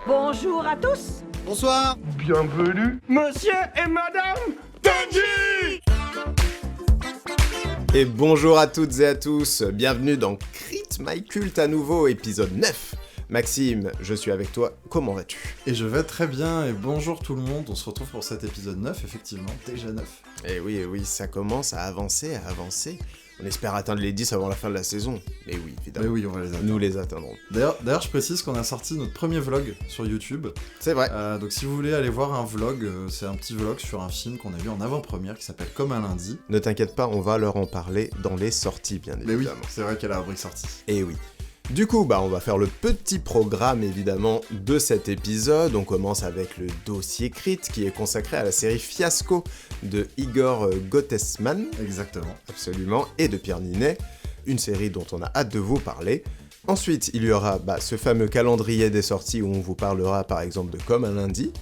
Bonjour à tous. Bonsoir. Bienvenue, monsieur et madame Tanji. Et bonjour à toutes et à tous, bienvenue dans Crit My Cult à nouveau, épisode 9. Maxime, je suis avec toi, comment vas-tu ? Et je vais très bien, et bonjour tout le monde, on se retrouve pour cet épisode 9, effectivement, déjà 9. Eh oui, ça commence à avancer. On espère atteindre les 10 avant la fin de la saison. Mais oui, évidemment. Mais oui, on va les atteindre. Nous les atteindrons. D'ailleurs, je précise qu'on a sorti notre premier vlog sur YouTube. C'est vrai. Donc si vous voulez aller voir un vlog, c'est un petit vlog sur un film qu'on a vu en avant-première qui s'appelle Comme un lundi. Ne t'inquiète pas, on va leur en parler dans les sorties, bien évidemment. Mais oui, c'est vrai qu'elle a la rubrique sortie. Et oui. Du coup, on va faire le petit programme, évidemment, de cet épisode. On commence avec le dossier Crit, qui est consacré à la série Fiasco de Igor Gottesman. Exactement. Absolument, et de Pierre Ninet, une série dont on a hâte de vous parler. Ensuite, il y aura ce fameux calendrier des sorties où on vous parlera, par exemple, de Comme un lundi.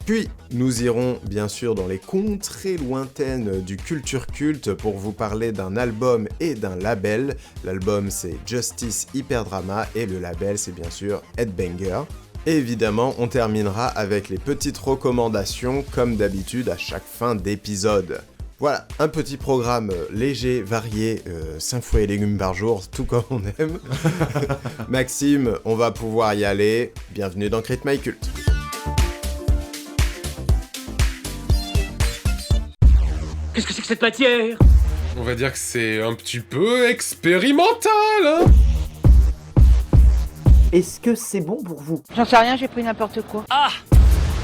Puis, nous irons bien sûr dans les contrées lointaines du culture culte pour vous parler d'un album et d'un label. L'album, c'est Justice Hyperdrama et le label, c'est bien sûr Headbanger. Et évidemment, on terminera avec les petites recommandations, comme d'habitude à chaque fin d'épisode. Voilà, un petit programme léger, varié, 5 fruits et légumes par jour, tout comme on aime. Maxime, on va pouvoir y aller. Bienvenue dans Crit My Cult. Qu'est-ce que c'est que cette matière ? On va dire que c'est un petit peu expérimental, hein. Est-ce que c'est bon pour vous? J'en sais rien, j'ai pris n'importe quoi.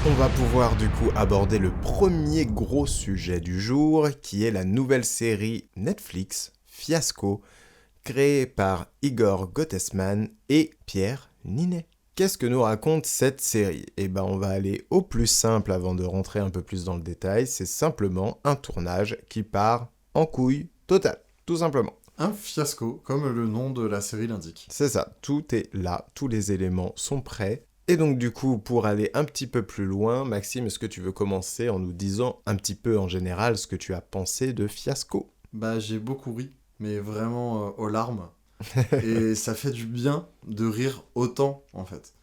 On va pouvoir du coup aborder le premier gros sujet du jour, qui est la nouvelle série Netflix, Fiasco, créée par Igor Gottesman et Pierre Ninet. Qu'est-ce que nous raconte cette série ? On va aller au plus simple avant de rentrer un peu plus dans le détail, c'est simplement un tournage qui part en couille totale, tout simplement. Un fiasco, comme le nom de la série l'indique. C'est ça, tout est là, tous les éléments sont prêts. Et donc du coup, pour aller un petit peu plus loin, Maxime, est-ce que tu veux commencer en nous disant un petit peu en général ce que tu as pensé de Fiasco ? J'ai beaucoup ri, mais vraiment aux larmes. Et ça fait du bien de rire autant, en fait.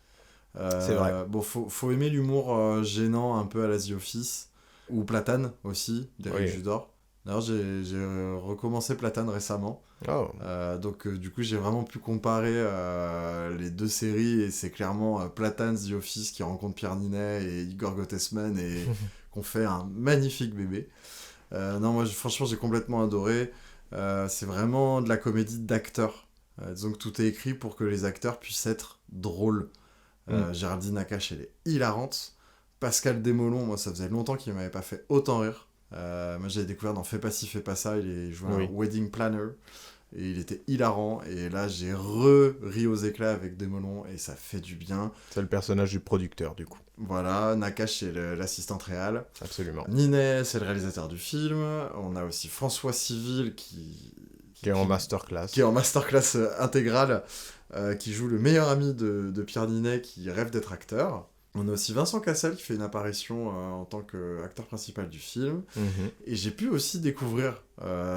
C'est vrai. Faut aimer l'humour gênant un peu à la The Office, ou Platane aussi, d'Éric Judor. D'ailleurs, j'ai recommencé Platane récemment. Oh. Donc du coup, j'ai vraiment pu comparer les deux séries, et c'est clairement Platane, The Office qui rencontre Pierre Ninet et Igor Gottesman et qu'on fait un magnifique bébé. Non, moi, franchement, j'ai complètement adoré. C'est vraiment de la comédie d'acteurs. Disons que tout est écrit pour que les acteurs puissent être drôles. Géraldine Nakache, elle est hilarante. Pascal Desmolons, moi, ça faisait longtemps qu'il ne m'avait pas fait autant rire. Moi, j'avais découvert dans Fais pas ci, fais pas ça, il jouait un wedding planner. Et il était hilarant. Et là, j'ai ri aux éclats avec Desmolons, et ça fait du bien. C'est le personnage du producteur, du coup. Voilà, Nakache, c'est l'assistante réal. Absolument. Ninet, c'est le réalisateur du film. On a aussi François Civil qui est en masterclass. Qui est en masterclass intégrale, qui joue le meilleur ami de Pierre Ninet, qui rêve d'être acteur. On a aussi Vincent Cassel qui fait une apparition en tant qu'acteur principal du film. Et j'ai pu aussi découvrir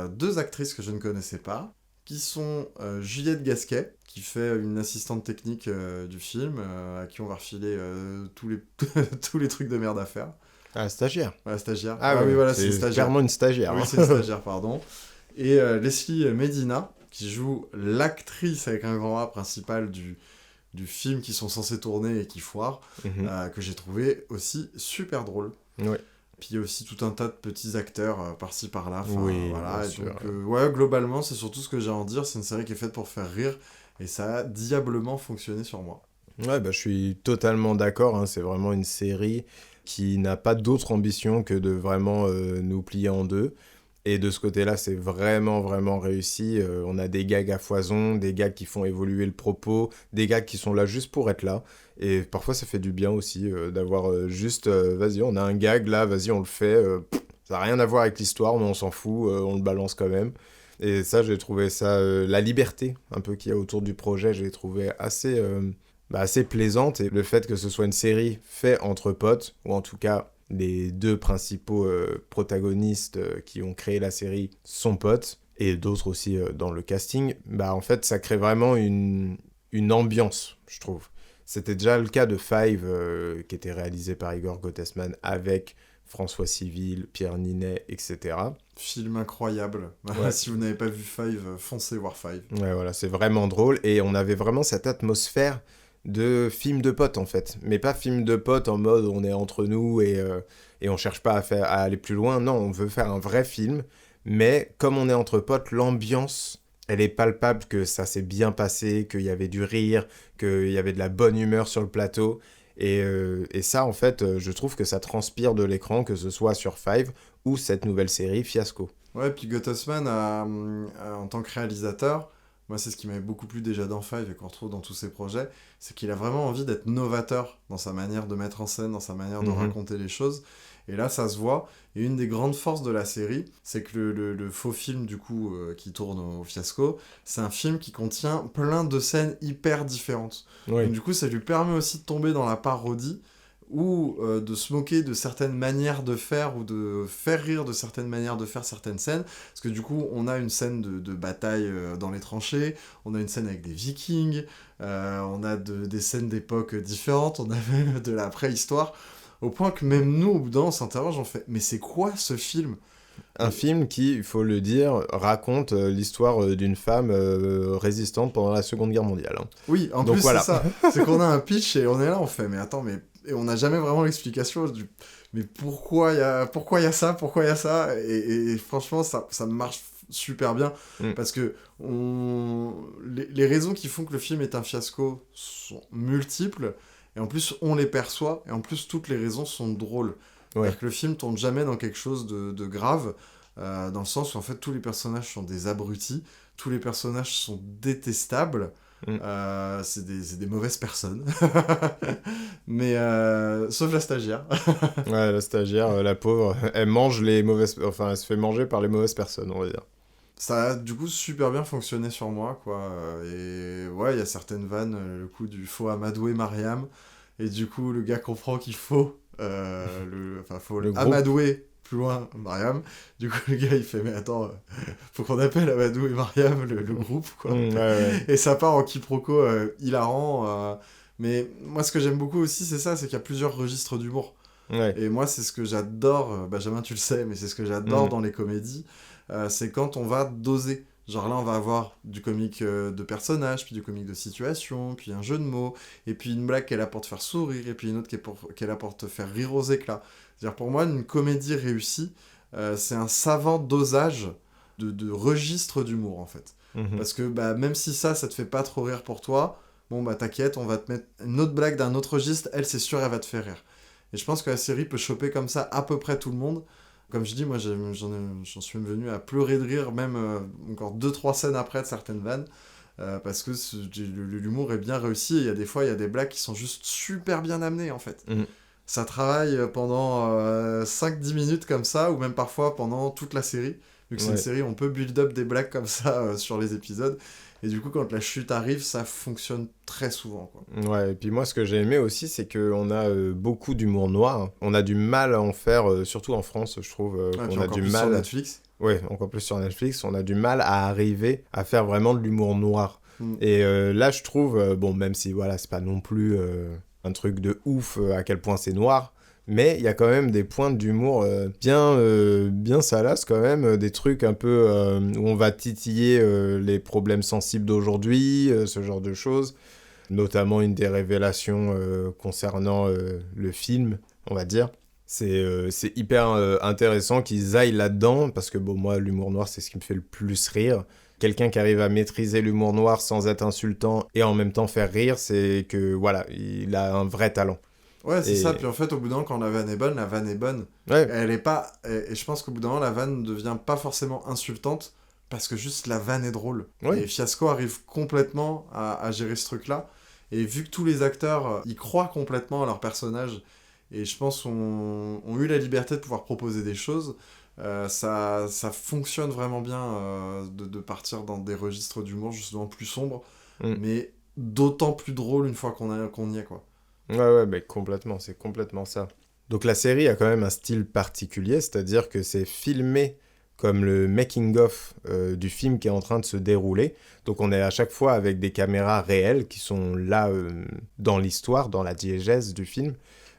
deux actrices que je ne connaissais pas, qui sont Juliette Gasquet, qui fait une assistante technique du film, à qui on va refiler tous les trucs de merde à faire. Ah, stagiaire. Ouais, stagiaire. Ah oui, voilà, c'est stagiaire. Clairement une stagiaire. Oui, c'est une stagiaire, pardon. Et Leslie Medina, qui joue l'actrice avec un grand A principale du film qui sont censés tourner et qui foirent, que j'ai trouvé aussi super drôle. Oui. Puis il y a aussi tout un tas de petits acteurs par-ci par-là. Oui, voilà. bien Donc, sûr. globalement, c'est surtout ce que j'ai à en dire. C'est une série qui est faite pour faire rire, et ça a diablement fonctionné sur moi. Ouais, je suis totalement d'accord. Hein. C'est vraiment une série qui n'a pas d'autre ambition que de vraiment nous plier en deux. Et de ce côté-là, c'est vraiment, vraiment réussi. On a des gags à foison, des gags qui font évoluer le propos, des gags qui sont là juste pour être là. Et parfois, ça fait du bien aussi d'avoir juste... vas-y, on a un gag là, vas-y, on le fait. Ça n'a rien à voir avec l'histoire, mais on s'en fout, on le balance quand même. Et ça, j'ai trouvé ça... la liberté un peu qu'il y a autour du projet, j'ai trouvé assez plaisante. Et le fait que ce soit une série faite entre potes, ou en tout cas... Les deux principaux protagonistes qui ont créé la série sont potes, et d'autres aussi dans le casting, en fait, ça crée vraiment une ambiance, je trouve. C'était déjà le cas de Five, qui était réalisé par Igor Gottesman avec François Civil, Pierre Ninet, etc. Film incroyable. Ouais. Si vous n'avez pas vu Five, foncez voir Five. Ouais, voilà, c'est vraiment drôle. Et on avait vraiment cette atmosphère de film de potes, en fait. Mais pas film de potes en mode on est entre nous et on cherche pas à aller plus loin. Non, on veut faire un vrai film. Mais comme on est entre potes, l'ambiance, elle est palpable, que ça s'est bien passé, qu'il y avait du rire, qu'il y avait de la bonne humeur sur le plateau. Et ça, en fait, je trouve que ça transpire de l'écran, que ce soit sur Five ou cette nouvelle série Fiasco. Ouais, puis Gottesman, en tant que réalisateur, moi c'est ce qui m'avait beaucoup plu déjà dans Five et qu'on retrouve dans tous ses projets, c'est qu'il a vraiment envie d'être novateur dans sa manière de mettre en scène, dans sa manière de raconter les choses. Et là, ça se voit. Et une des grandes forces de la série, c'est que le faux film, du coup, qui tourne au Fiasco, c'est un film qui contient plein de scènes hyper différentes. Oui. Donc, du coup, ça lui permet aussi de tomber dans la parodie ou de se moquer de certaines manières de faire ou de faire rire de certaines manières de faire certaines scènes. Parce que du coup, on a une scène de bataille dans les tranchées, on a une scène avec des vikings, on a des scènes d'époques différentes, on a même de la préhistoire. Au point que même nous, au bout d'un moment, on s'interroge, on fait « Mais c'est quoi ce film ?» Un film qui, il faut le dire, raconte l'histoire d'une femme résistante pendant la Seconde Guerre mondiale. Hein. Oui, en Donc plus, voilà. c'est ça. C'est qu'on a un pitch et on est là, on fait « Mais attends, mais... » Et on n'a jamais vraiment l'explication du... Mais pourquoi il y a ça, pourquoi il y a ça et franchement, ça marche super bien. Parce que les raisons qui font que le film est un fiasco sont multiples. Et en plus, on les perçoit, et en plus, toutes les raisons sont drôles. Ouais. C'est-à-dire que le film tombe jamais dans quelque chose de grave, dans le sens où, en fait, tous les personnages sont des abrutis, tous les personnages sont détestables, c'est des mauvaises personnes. Mais, sauf la stagiaire. Ouais, la stagiaire, la pauvre, elle mange les mauvaises... Enfin, elle se fait manger par les mauvaises personnes, on va dire. Ça a, du coup, super bien fonctionné sur moi, quoi. Et ouais, il y a certaines vannes, le coup du faux amadouer Mariam, et du coup, le gars comprend qu'il faut, faut Le groupe. amadouer plus loin Mariam. Du coup, le gars, il fait, mais attends, faut qu'on appelle Amadou et Mariam le groupe, quoi. Ouais. Et ça part en quiproquo hilarant. Mais moi, ce que j'aime beaucoup aussi, c'est ça, c'est qu'il y a plusieurs registres d'humour. Ouais. Et moi, c'est ce que j'adore, Benjamin, tu le sais, mais c'est ce que j'adore dans les comédies, c'est quand on va doser. Genre là, on va avoir du comique de personnage, puis du comique de situation, puis un jeu de mots, et puis une blague qui est là pour te faire sourire, et puis une autre qui est là pour te faire rire aux éclats. C'est-à-dire, pour moi, une comédie réussie, c'est un savant dosage de registre d'humour, en fait. Parce que même si ça te fait pas trop rire pour toi, bon, t'inquiète, on va te mettre une autre blague d'un autre registre, elle, c'est sûr, elle va te faire rire. Et je pense que la série peut choper comme ça à peu près tout le monde. Comme je dis, moi, j'en suis même venu à pleurer de rire, même encore 2-3 scènes après de certaines vannes, parce que l'humour est bien réussi, et il y a des fois, il y a des blagues qui sont juste super bien amenées, en fait. Ça travaille pendant 5-10 minutes comme ça, ou même parfois pendant toute la série. Vu que c'est une série, on peut build up des blagues comme ça sur les épisodes. Et du coup, quand la chute arrive, ça fonctionne très souvent, quoi. Ouais, et puis moi, ce que j'ai aimé aussi, c'est qu'on a beaucoup d'humour noir. On a du mal à en faire, surtout en France, je trouve. On a du mal. sur Netflix. Ouais, encore plus sur Netflix, on a du mal à arriver à faire vraiment de l'humour noir. Et là, je trouve, bon, même si voilà, c'est pas non plus un truc de ouf à quel point c'est noir, mais il y a quand même des points d'humour bien salaces quand même, des trucs un peu où on va titiller les problèmes sensibles d'aujourd'hui, ce genre de choses. Notamment une des révélations concernant le film, on va dire. C'est hyper intéressant qu'ils aillent là-dedans, parce que bon, moi, l'humour noir, c'est ce qui me fait le plus rire. Quelqu'un qui arrive à maîtriser l'humour noir sans être insultant et en même temps faire rire, c'est que, voilà, il a un vrai talent. Ouais, c'est ça. Puis en fait, au bout d'un moment, quand la vanne est bonne, la vanne est bonne. Ouais. Elle est pas... Et je pense qu'au bout d'un moment, la vanne ne devient pas forcément insultante, parce que juste la vanne est drôle. Ouais. Et Fiasco arrive complètement à gérer ce truc-là. Et vu que tous les acteurs, ils croient complètement à leur personnage, et je pense ont eu la liberté de pouvoir proposer des choses, ça fonctionne vraiment bien de partir dans des registres d'humour justement plus sombres, mais d'autant plus drôle une fois qu'on y est, quoi. Ouais, mais complètement, c'est complètement ça. Donc la série a quand même un style particulier, c'est-à-dire que c'est filmé comme le making-of du film qui est en train de se dérouler. Donc on est à chaque fois avec des caméras réelles qui sont là dans l'histoire, dans la diégèse du film,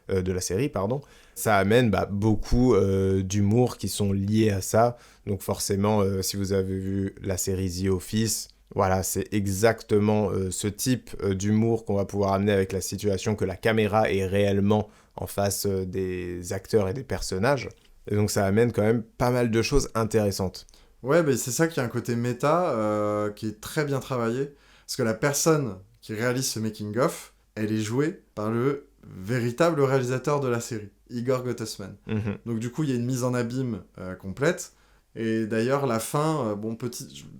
de la série, pardon. Ça amène beaucoup d'humour qui sont liés à ça. Donc forcément, si vous avez vu la série The Office, voilà, c'est exactement ce type d'humour qu'on va pouvoir amener avec la situation que la caméra est réellement en face des acteurs et des personnages. Et donc ça amène quand même pas mal de choses intéressantes. Ouais, mais c'est ça qui a un côté méta qui est très bien travaillé. Parce que la personne qui réalise ce making-of, elle est jouée par le véritable réalisateur de la série, Igor Gottesman. Donc du coup, il y a une mise en abîme complète. Et d'ailleurs, la fin,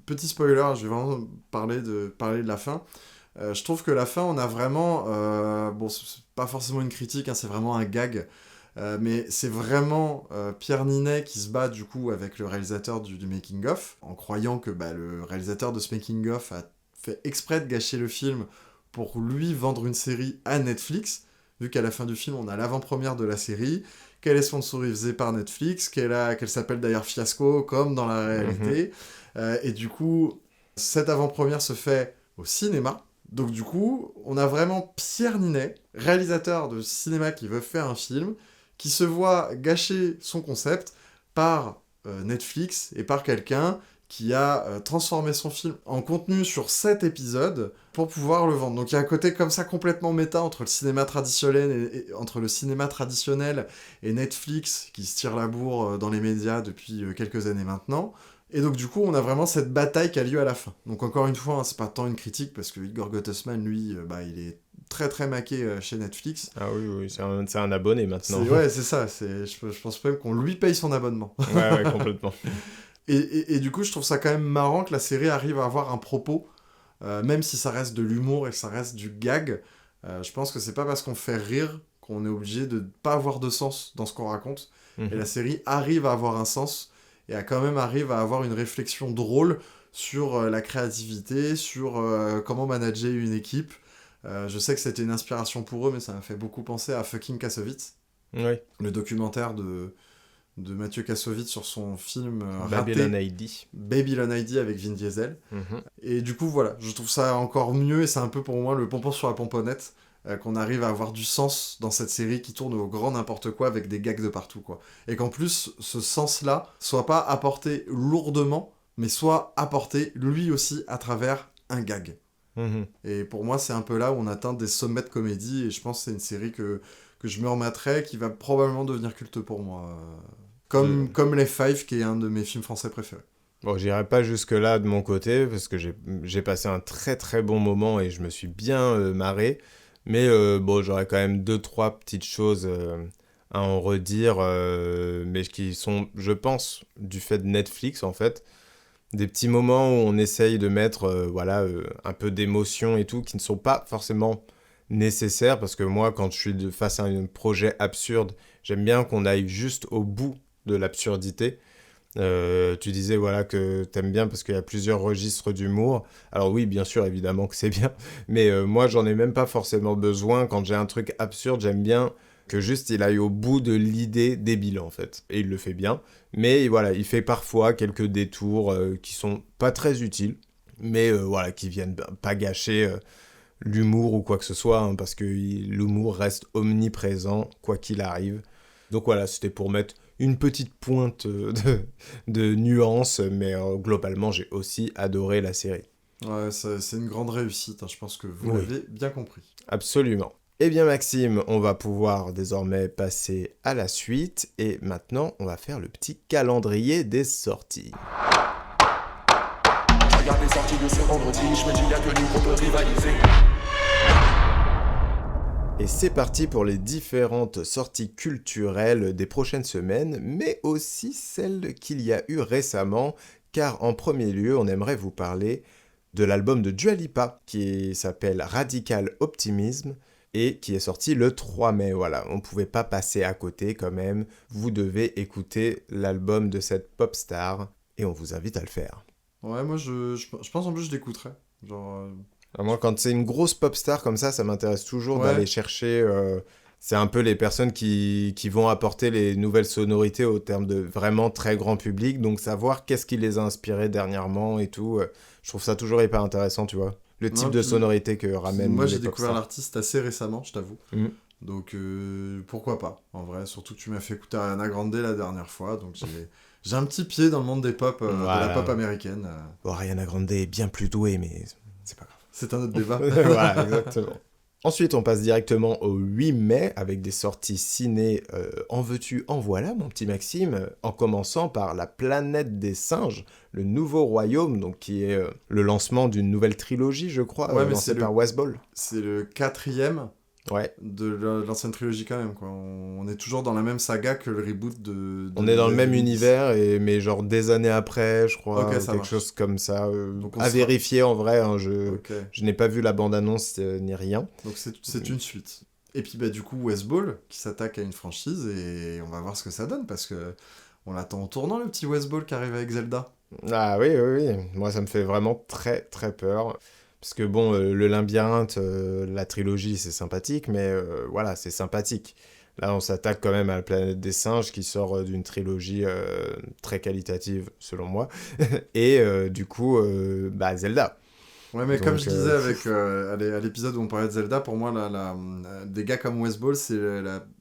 petit spoiler, je vais vraiment parler de la fin. Je trouve que la fin, on a vraiment... c'est pas forcément une critique, hein, c'est vraiment un gag. Mais c'est vraiment Pierre Ninet qui se bat du coup avec le réalisateur du making-of, en croyant que le réalisateur de ce making-of a fait exprès de gâcher le film pour lui vendre une série à Netflix, vu qu'à la fin du film, on a l'avant-première de la série, qu'elle est sponsorisée par Netflix, qu'elle s'appelle d'ailleurs Fiasco, comme dans la réalité. Et du coup, cette avant-première se fait au cinéma. Donc du coup, on a vraiment Pierre Ninet, réalisateur de cinéma qui veut faire un film, qui se voit gâcher son concept par Netflix et par quelqu'un qui a transformé son film en contenu sur 7 épisodes pour pouvoir le vendre. Donc il y a un côté comme ça complètement méta entre le cinéma traditionnel et Netflix qui se tire la bourre dans les médias depuis quelques années maintenant. Et donc du coup, on a vraiment cette bataille qui a lieu à la fin. Donc encore une fois, c'est pas tant une critique parce que Igor Gottesman, lui, il est très très maqué chez Netflix. Ah oui, c'est un abonné maintenant. Ouais, c'est ça. Je pense même qu'on lui paye son abonnement. Ouais, complètement. Et du coup, je trouve ça quand même marrant que la série arrive à avoir un propos, même si ça reste de l'humour et que ça reste du gag. Je pense que c'est pas parce qu'on fait rire qu'on est obligé de pas avoir de sens dans ce qu'on raconte. Et la série arrive à avoir un sens et arrive à avoir une réflexion drôle sur la créativité, sur comment manager une équipe. Je sais que c'était une inspiration pour eux, mais ça m'a fait beaucoup penser à Fucking Kassovitz, le documentaire de Mathieu Kassovitz sur son film Babylon ID. Babylon ID avec Vin Diesel. Et du coup, voilà, je trouve ça encore mieux, et c'est un peu pour moi le pompon sur la pomponnette, qu'on arrive à avoir du sens dans cette série qui tourne au grand n'importe quoi avec des gags de partout, quoi. Et qu'en plus, ce sens-là soit pas apporté lourdement, mais soit apporté lui aussi à travers un gag. Et pour moi, c'est un peu là où on atteint des sommets de comédie, et je pense que c'est une série que je me remettrai, qui va probablement devenir culte pour moi. Comme Les Five, qui est un de mes films français préférés. Bon, j'irai pas jusque-là de mon côté, parce que j'ai passé un très très bon moment et je me suis bien marré. Mais j'aurais quand même 2-3 petites choses à en redire, mais qui sont, je pense, du fait de Netflix, en fait. Des petits moments où on essaye de mettre un peu d'émotion et tout, qui ne sont pas forcément nécessaires, parce que moi, quand je suis face à un projet absurde, j'aime bien qu'on aille juste au bout de l'absurdité. Tu disais que t'aimes bien parce qu'il y a plusieurs registres d'humour. Alors oui, bien sûr, évidemment que c'est bien, mais moi, j'en ai même pas forcément besoin. Quand j'ai un truc absurde, j'aime bien que juste il aille au bout de l'idée débile, en fait. Et il le fait bien. Mais voilà, il fait parfois quelques détours qui sont pas très utiles, mais qui viennent pas gâcher l'humour ou quoi que ce soit, hein, parce que l'humour reste omniprésent, quoi qu'il arrive. Donc voilà, c'était pour mettre une petite pointe de nuance, mais globalement, j'ai aussi adoré la série. Ouais, c'est une grande réussite, hein, je pense que vous l'avez bien compris. Absolument. Eh bien Maxime, on va pouvoir désormais passer à la suite, et maintenant, on va faire le petit calendrier des sorties. Je regarde les sorties de ce vendredi, je me dis y'a que nous qu'on peut rivaliser. Et c'est parti pour les différentes sorties culturelles des prochaines semaines, mais aussi celles qu'il y a eu récemment, car en premier lieu, on aimerait vous parler de l'album de Dua Lipa, qui s'appelle Radical Optimism, et qui est sorti le 3 mai. Voilà, on ne pouvait pas passer à côté quand même, vous devez écouter l'album de cette pop star, et on vous invite à le faire. Ouais, moi je pense en plus je l'écouterai. Genre... Moi, quand c'est une grosse pop star comme ça m'intéresse toujours d'aller chercher C'est un peu les personnes qui vont apporter les nouvelles sonorités au terme de vraiment très grand public, donc savoir qu'est-ce qui les a inspirés dernièrement et tout, je trouve ça toujours hyper intéressant, tu vois. Le type de sonorité que ramène Moi, j'ai les pop découvert stars. l'artiste assez récemment, je t'avoue. Mhm. Donc, pourquoi pas, en vrai. Surtout que tu m'as fait écouter Ariana Grande la dernière fois, donc j'ai un petit pied dans le monde des pop, de Voilà. la pop américaine. Bon, Ariana Grande est bien plus douée, mais c'est pas grave. C'est un autre débat. Voilà, exactement. Ensuite, on passe directement au 8 mai avec des sorties ciné en veux-tu, en voilà, mon petit Maxime, en commençant par La Planète des Singes, le nouveau royaume, donc qui est le lancement d'une nouvelle trilogie, je crois, Ouais, mais lancée c'est par West Ball. C'est le 4e Ouais, de l'ancienne trilogie quand même, quoi. On est toujours dans la même saga que le reboot de on est dans le même 2010. univers, mais genre des années après, je crois, Ok, ou ça quelque marche. chose comme ça. Donc on À sera- vérifier en vrai, hein, je Ok, n'ai pas vu la bande-annonce ni rien. donc c'est une suite. Et puis bah du coup West Ball qui s'attaque à une franchise et on va voir ce que ça donne parce que on l'attend en tournant le petit West Ball qui arrive avec Zelda. Ah oui, oui, oui. Moi, ça me fait vraiment très, très peur. Parce que bon, le labyrinthe, la trilogie, c'est sympathique, mais voilà, c'est sympathique. Là, on s'attaque quand même à la planète des singes qui sort d'une trilogie très qualitative, selon moi. Et du coup, bah, Zelda. Ouais, mais Donc, comme je disais avec à l'épisode où on parlait de Zelda, pour moi des gars comme West Ball, c'est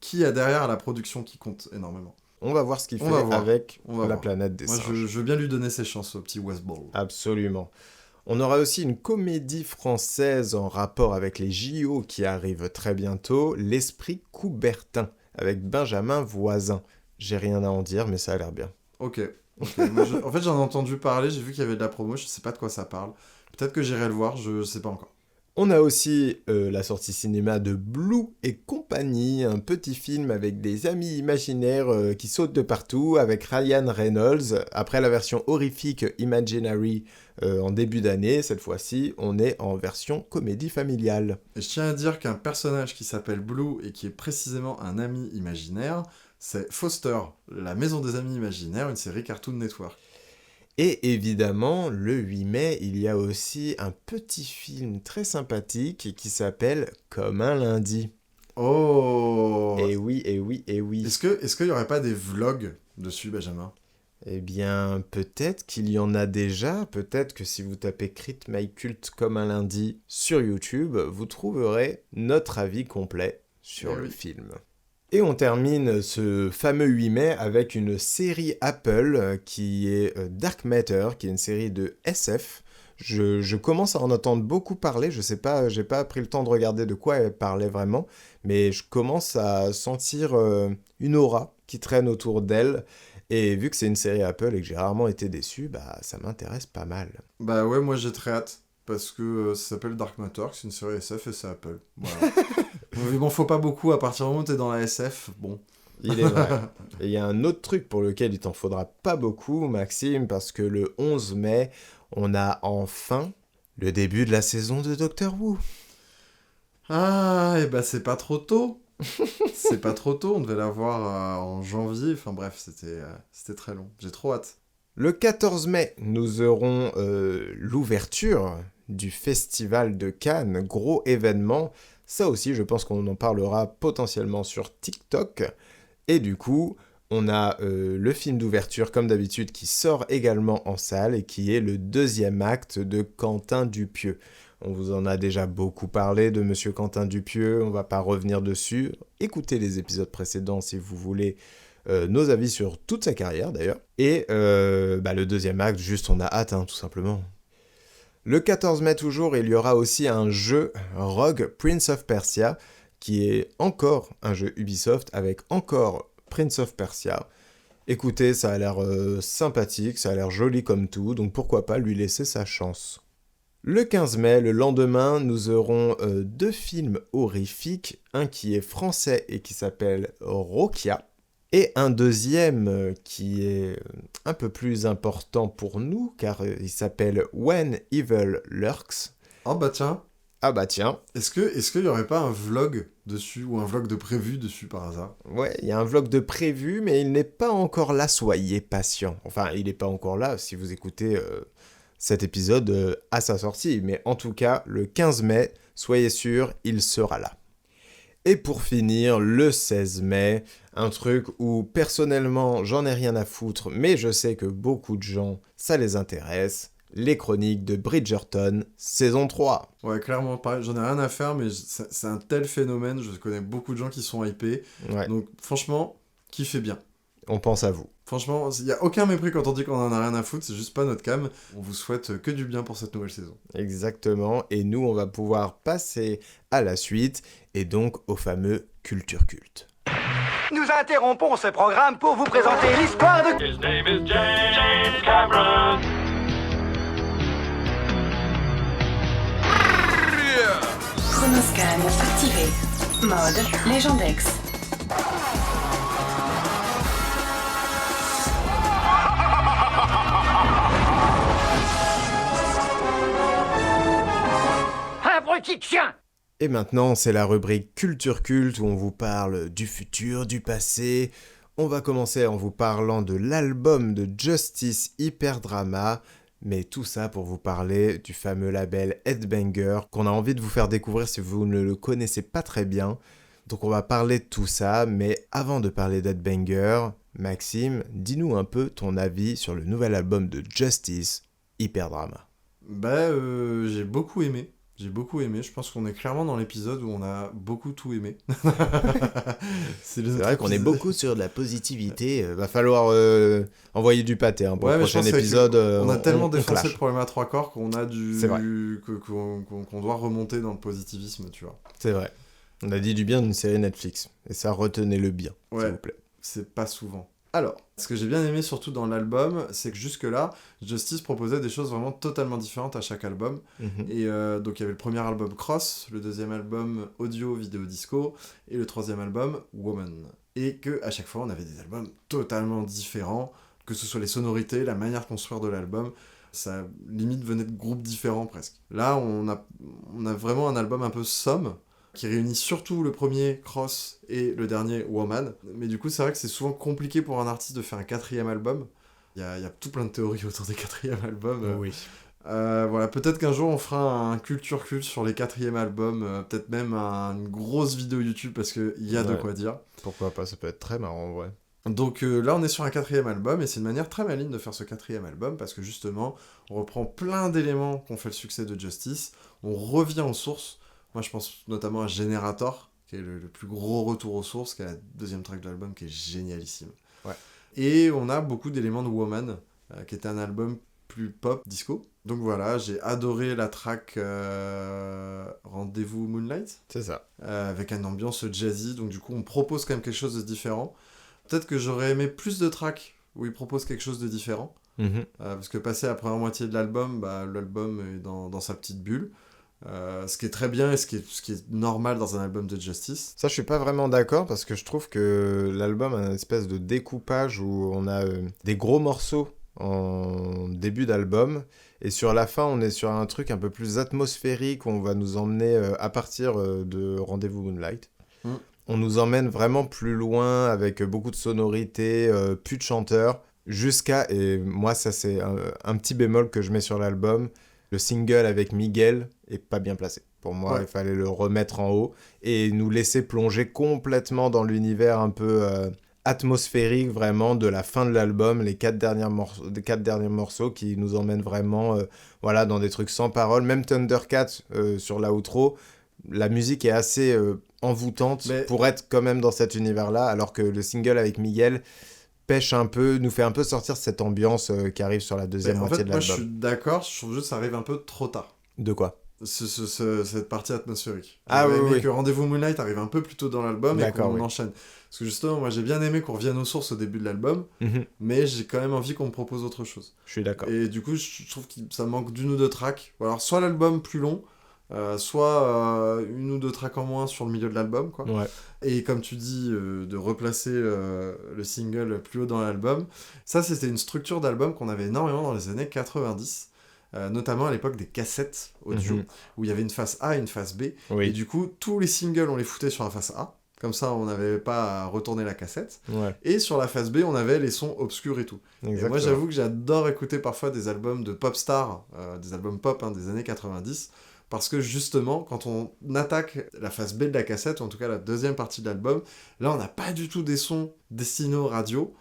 qui y a derrière la production qui compte énormément. On va voir ce qu'il On fait va voir. avec On va la voir. planète des Moi singes. je veux bien lui donner ses chances au petit West Ball. Absolument. On aura aussi une comédie française en rapport avec les JO qui arrive très bientôt, L'Esprit Coubertin, avec Benjamin Voisin. J'ai rien à en dire, mais ça a l'air bien. Ok. Moi, en fait j'en ai entendu parler, j'ai vu qu'il y avait de la promo, je sais pas de quoi ça parle. Peut-être que j'irai le voir, je sais pas encore. On a aussi la sortie cinéma de Blue et compagnie, un petit film avec des amis imaginaires qui sautent de partout, avec Ryan Reynolds. Après la version horrifique Imaginary en début d'année, cette fois-ci, on est en version comédie familiale. Et je tiens à dire qu'un personnage qui s'appelle Blue et qui est précisément un ami imaginaire, c'est Foster, la maison des amis imaginaires, une série Cartoon Network. Et évidemment, le 8 mai, il y a aussi un petit film très sympathique qui s'appelle Comme un lundi. Oh Et oui, et oui, et oui. Est-ce qu'il y aurait pas des vlogs dessus, Benjamin? Eh bien, peut-être qu'il y en a déjà. Peut-être que si vous tapez Crit My Cult Comme un lundi sur YouTube, vous trouverez notre avis complet sur Eh le oui. film. Et on termine ce fameux 8 mai avec une série Apple qui est Dark Matter, qui est une série de SF. Je commence à en entendre beaucoup parler, je sais pas, j'ai pas pris le temps de regarder de quoi elle parlait vraiment, mais je commence à sentir une aura qui traîne autour d'elle. Et vu que c'est une série Apple et que j'ai rarement été déçu, bah ça m'intéresse pas mal. Bah ouais, moi j'ai très hâte, parce que ça s'appelle Dark Matter, c'est une série SF et c'est Apple. Voilà. Mais bon, faut pas beaucoup, à partir du moment où t'es dans la SF, bon. Il est vrai. Et il y a un autre truc pour lequel il t'en faudra pas beaucoup, Maxime, parce que le 11 mai, on a enfin le début de la saison de Doctor Who. Ah, et bah c'est pas trop tôt. C'est pas trop tôt, on devait la voir en janvier, enfin bref, c'était très long. J'ai trop hâte. Le 14 mai, nous aurons l'ouverture du Festival de Cannes, gros événement. Ça aussi, je pense qu'on en parlera potentiellement sur TikTok. Et du coup, on a le film d'ouverture, comme d'habitude, qui sort également en salle et qui est le deuxième acte de Quentin Dupieux. On vous en a déjà beaucoup parlé de Monsieur Quentin Dupieux, on va pas revenir dessus. Écoutez les épisodes précédents si vous voulez nos avis sur toute sa carrière d'ailleurs. Et le deuxième acte, juste on a hâte, hein, tout simplement. Le 14 mai toujours, il y aura aussi un jeu Rogue Prince of Persia, qui est encore un jeu Ubisoft avec encore Prince of Persia. Écoutez, ça a l'air sympathique, ça a l'air joli comme tout, donc pourquoi pas lui laisser sa chance. Le 15 mai, le lendemain, nous aurons deux films horrifiques, un qui est français et qui s'appelle Rokia, et un deuxième qui est un peu plus important pour nous, car il s'appelle When Evil Lurks. Oh bah tiens, Ah bah tiens, est-ce qu'il y aurait pas un vlog dessus, ou un vlog de prévu dessus par hasard? ouais, il y a un vlog de prévu, mais il n'est pas encore là, soyez patient. Enfin, il n'est pas encore là si vous écoutez cet épisode à sa sortie, mais en tout cas, le 15 mai, soyez sûr, il sera là. Et pour finir, le 16 mai, un truc où personnellement j'en ai rien à foutre, mais je sais que beaucoup de gens, ça les intéresse, les chroniques de Bridgerton, saison 3. Ouais, clairement, pareil, j'en ai rien à faire, mais c'est un tel phénomène, je connais beaucoup de gens qui sont hypés, Ouais, donc franchement, kiffez bien. on pense à vous. Franchement, il n'y a aucun mépris quand on dit qu'on en a rien à foutre, c'est juste pas notre cam. On vous souhaite que du bien pour cette nouvelle saison. Exactement, et nous on va pouvoir passer à la suite, et donc au fameux Culture Culte. Nous interrompons ce programme pour vous présenter l'histoire de... His name is James Cameron. Chronoscan activé. Mode Légendex. Abruti de chien! Et maintenant, c'est la rubrique Culture Culte où on vous parle du futur, du passé. On va commencer en vous parlant de l'album de Justice Hyper Drama, mais tout ça pour vous parler du fameux label Headbanger qu'on a envie de vous faire découvrir si vous ne le connaissez pas très bien. Donc on va parler de tout ça, mais avant de parler d'Headbanger, Maxime, dis-nous un peu ton avis sur le nouvel album de Justice Hyper Drama. J'ai beaucoup aimé. Je pense qu'on est clairement dans l'épisode où on a beaucoup tout aimé. C'est vrai qu'on est beaucoup sur de la positivité. Va falloir envoyer du pâté pour le prochain épisode. On a tellement défoncé clash. le problème à trois corps qu'on a C'est vrai. qu'on doit remonter dans le positivisme, tu vois. C'est vrai. On a dit du bien d'une série Netflix. Et ça, retenez-le bien, s'il Ouais. vous plaît. C'est pas souvent. Alors, ce que j'ai bien aimé surtout dans l'album, c'est que jusque-là, Justice proposait des choses vraiment totalement différentes à chaque album. Mhm. Et donc il y avait le premier album Cross, le deuxième album Audio, Vidéo, Disco, et le troisième album Woman. Et que à chaque fois, on avait des albums totalement différents, que ce soit les sonorités, la manière de construire de l'album, ça limite venait de groupes différents presque. Là, on a vraiment un album un peu somme, qui réunit surtout le premier Cross et le dernier Woman. Mais du coup, c'est vrai que c'est souvent compliqué pour un artiste de faire un quatrième album. Il y a tout plein de théories autour des quatrièmes albums. Oui. Voilà, peut-être qu'un jour on fera un culture culte sur les quatrièmes albums, peut-être même une grosse vidéo YouTube parce qu'il y a de Ouais. quoi dire. Pourquoi pas, ça peut être très marrant, en vrai. Donc là on est sur un quatrième album et c'est une manière très maligne de faire ce quatrième album parce que justement on reprend plein d'éléments qui ont fait le succès de Justice, on revient aux sources. Moi je pense notamment à Generator qui est le plus gros retour aux sources, qui est la deuxième track de l'album qui est génialissime. Ouais. Et on a beaucoup d'éléments de Woman qui était un album plus pop disco. Donc voilà, j'ai adoré la track Rendez-vous Moonlight C'est ça. avec une ambiance jazzy, donc du coup on propose quand même quelque chose de différent. Peut-être que j'aurais aimé plus de tracks où il propose quelque chose de différent, Mhm. parce que passer la première moitié de l'album, l'album est dans sa petite bulle, ce qui est très bien et ce qui est normal dans un album de Justice. Ça, je suis pas vraiment d'accord parce que je trouve que l'album a une espèce de découpage où on a des gros morceaux en début d'album et sur la fin, on est sur un truc un peu plus atmosphérique où on va nous emmener à partir de Rendez-vous Moonlight. Mm. On nous emmène vraiment plus loin avec beaucoup de sonorités, plus de chanteurs, jusqu'à, et moi ça c'est un petit bémol que je mets sur l'album, le single avec Miguel est pas bien placé. Pour moi, Ouais. il fallait le remettre en haut et nous laisser plonger complètement dans l'univers un peu atmosphérique vraiment de la fin de l'album, les 4 derniers morceaux qui nous emmènent vraiment dans des trucs sans parole. Même Thundercat sur l'outro, la musique est assez envoûtante Mais- pour être quand même dans cet univers-là, alors que le single avec Miguel pêche un peu, nous fait un peu sortir cette ambiance qui arrive sur la deuxième En moitié fait, de moi je l'album. suis d'accord, je trouve juste que ça arrive un peu trop tard. De quoi ? Cette partie atmosphérique. Ah J'aurais oui, aimé oui. que Rendez-vous Moonlight arrive un peu plus tôt dans l'album et D'accord, qu'on oui. enchaîne. Parce que justement, moi j'ai bien aimé qu'on revienne aux sources au début de l'album, Mhm. mais j'ai quand même envie qu'on me propose autre chose. Je suis d'accord. Et du coup, je trouve que ça manque d'une ou deux tracks. Alors, soit l'album plus long, soit une ou deux tracks en moins sur le milieu de l'album, quoi. Ouais. Et comme tu dis, de replacer le single plus haut dans l'album. Ça, c'était une structure d'album qu'on avait énormément dans les années 90. Notamment à l'époque des cassettes audio, Mhm. où il y avait une face A et une face B. Oui. Et du coup, tous les singles, on les foutait sur la face A. Comme ça, on n'avait pas à retourner la cassette. Ouais. Et sur la face B, on avait les sons obscurs et tout. Et Exactement. moi, j'avoue que j'adore écouter parfois des albums de pop stars, des albums pop des années 90, parce que justement, quand on attaque la phase B de la cassette, ou en tout cas la deuxième partie de l'album, là on n'a pas du tout des sons destinés aux radios,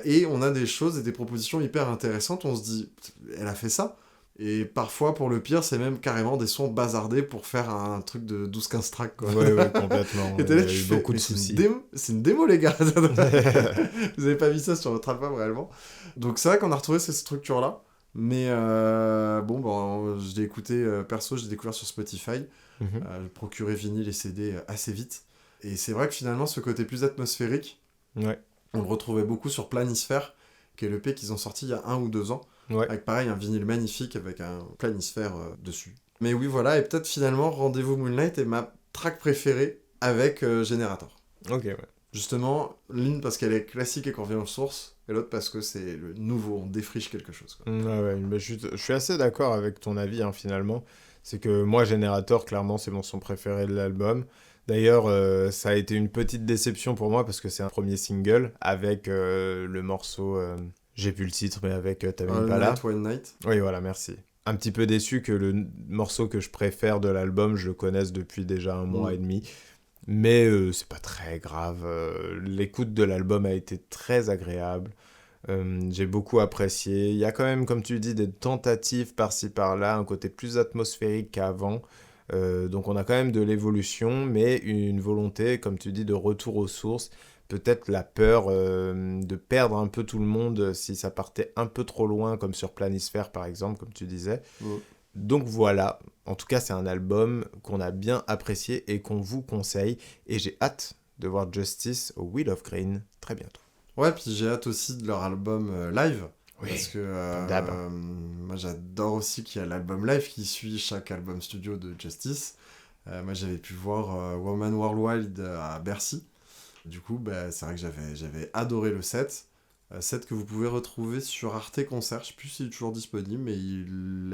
et on a des choses et des propositions hyper intéressantes, on se dit, elle a fait ça. Et parfois, pour le pire, c'est même carrément des sons bazardés pour faire un truc de 12-15 tracks, quoi. Ouais, complètement. Et Il y a eu beaucoup de c'est soucis. c'est une démo, les gars. Vous avez pas mis ça sur votre album, réellement. Donc c'est vrai qu'on a retrouvé ces structures-là. Mais je l'ai écouté, perso, j'ai découvert sur Spotify. J'ai procuré vinyle et CD assez vite. Et c'est vrai que finalement, ce côté plus atmosphérique, on le retrouvait beaucoup sur Planisphère, qui est l'EP qu'ils ont sorti il y a 1 ou 2 ans. Avec pareil, un vinyle magnifique avec un Planisphère dessus. Mais oui, voilà, et peut-être finalement, Rendez-vous Moonlight est ma track préférée avec Generator. Ok, ouais. Justement, l'une parce qu'elle est classique et qu'on revient aux sources, et l'autre parce que c'est le nouveau, on défriche quelque chose, quoi. Mais je suis assez d'accord avec ton avis, hein, finalement. C'est que moi, Generator, clairement, c'est mon son préféré de l'album. D'ailleurs, ça a été une petite déception pour moi parce que c'est un premier single avec le morceau... J'ai plus le titre, mais avec T'as mis pas là. Night, One Night. Oui, voilà, merci. Un petit peu déçu que le morceau que je préfère de l'album, je le connaisse depuis déjà 1 mois et demi. Mais c'est pas très grave. L'écoute de l'album a été très agréable. J'ai beaucoup apprécié. Il y a quand même, comme tu dis, des tentatives par-ci par-là, un côté plus atmosphérique qu'avant. Donc on a quand même de l'évolution, mais une volonté, comme tu dis, de retour aux sources. Peut-être la peur de perdre un peu tout le monde si ça partait un peu trop loin, comme sur Planisphère par exemple, comme tu disais. Donc voilà, en tout cas c'est un album qu'on a bien apprécié et qu'on vous conseille. Et j'ai hâte de voir Justice au Wheel of Green très bientôt. Ouais, puis j'ai hâte aussi de leur album live. Oui, parce que moi j'adore aussi qu'il y a l'album live qui suit chaque album studio de Justice. Moi j'avais pu voir Woman Worldwide à Bercy. Du coup, c'est vrai que j'avais adoré le set. Set que vous pouvez retrouver sur Arte Concert. Je sais plus s'il est toujours disponible, mais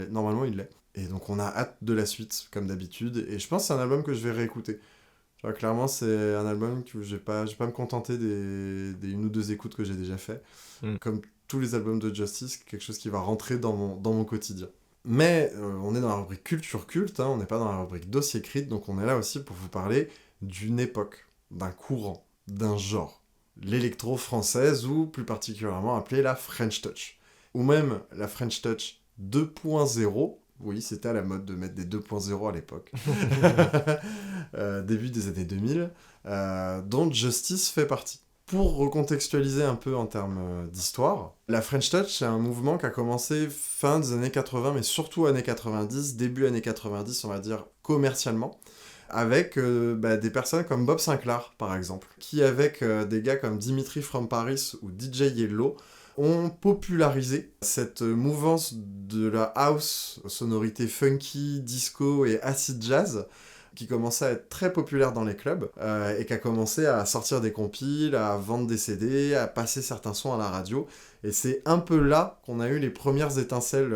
normalement il l'est. Et donc on a hâte de la suite, comme d'habitude. Et je pense que c'est un album que je vais réécouter. Clairement, c'est un album que je vais pas me contenter des 1 ou 2 écoutes que j'ai déjà fait. Comme tous les albums de Justice, quelque chose qui va rentrer dans mon quotidien. Mais on est dans la rubrique culture culte, hein, on n'est pas dans la rubrique dossier crit, donc on est là aussi pour vous parler d'une époque, d'un courant, d'un genre, l'électro française, ou plus particulièrement appelée la French Touch, ou même la French Touch 2.0. Oui, c'était à la mode de mettre des 2.0 à l'époque, début des années 2000, dont Justice fait partie. Pour recontextualiser un peu en termes d'histoire, la French Touch, c'est un mouvement qui a commencé fin des années 80, mais surtout années 90, début années 90, on va dire, commercialement, avec des personnes comme Bob Sinclair, par exemple, qui, avec des gars comme Dimitri From Paris ou DJ Yellow, ont popularisé cette mouvance de la house, sonorité funky, disco et acid jazz, qui commençait à être très populaire dans les clubs, et qui a commencé à sortir des compiles, à vendre des CD, à passer certains sons à la radio. Et c'est un peu là qu'on a eu les premières étincelles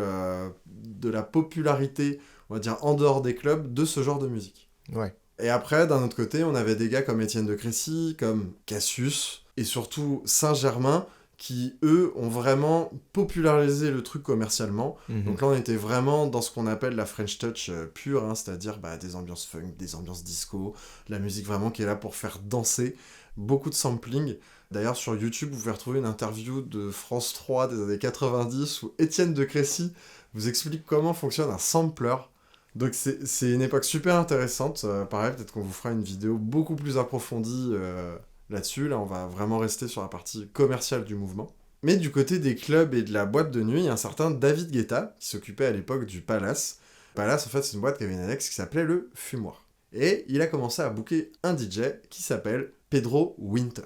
de la popularité, on va dire en dehors des clubs, de ce genre de musique. Ouais. Et après, d'un autre côté, on avait des gars comme Étienne de Crécy, comme Cassius, et surtout Saint-Germain, qui, eux, ont vraiment popularisé le truc commercialement. Donc là, on était vraiment dans ce qu'on appelle la French Touch pure, hein, c'est-à-dire des ambiances funk, des ambiances disco, de la musique vraiment qui est là pour faire danser, beaucoup de sampling. D'ailleurs, sur YouTube, vous pouvez retrouver une interview de France 3 des années 90 où Étienne de Crécy vous explique comment fonctionne un sampler. Donc c'est une époque super intéressante. Pareil, peut-être qu'on vous fera une vidéo beaucoup plus approfondie là-dessus. Là, on va vraiment rester sur la partie commerciale du mouvement. Mais du côté des clubs et de la boîte de nuit, il y a un certain David Guetta qui s'occupait à l'époque du Palace. Palace, en fait, c'est une boîte qui avait une annexe qui s'appelait le Fumoir. Et il a commencé à booker un DJ qui s'appelle Pedro Winter.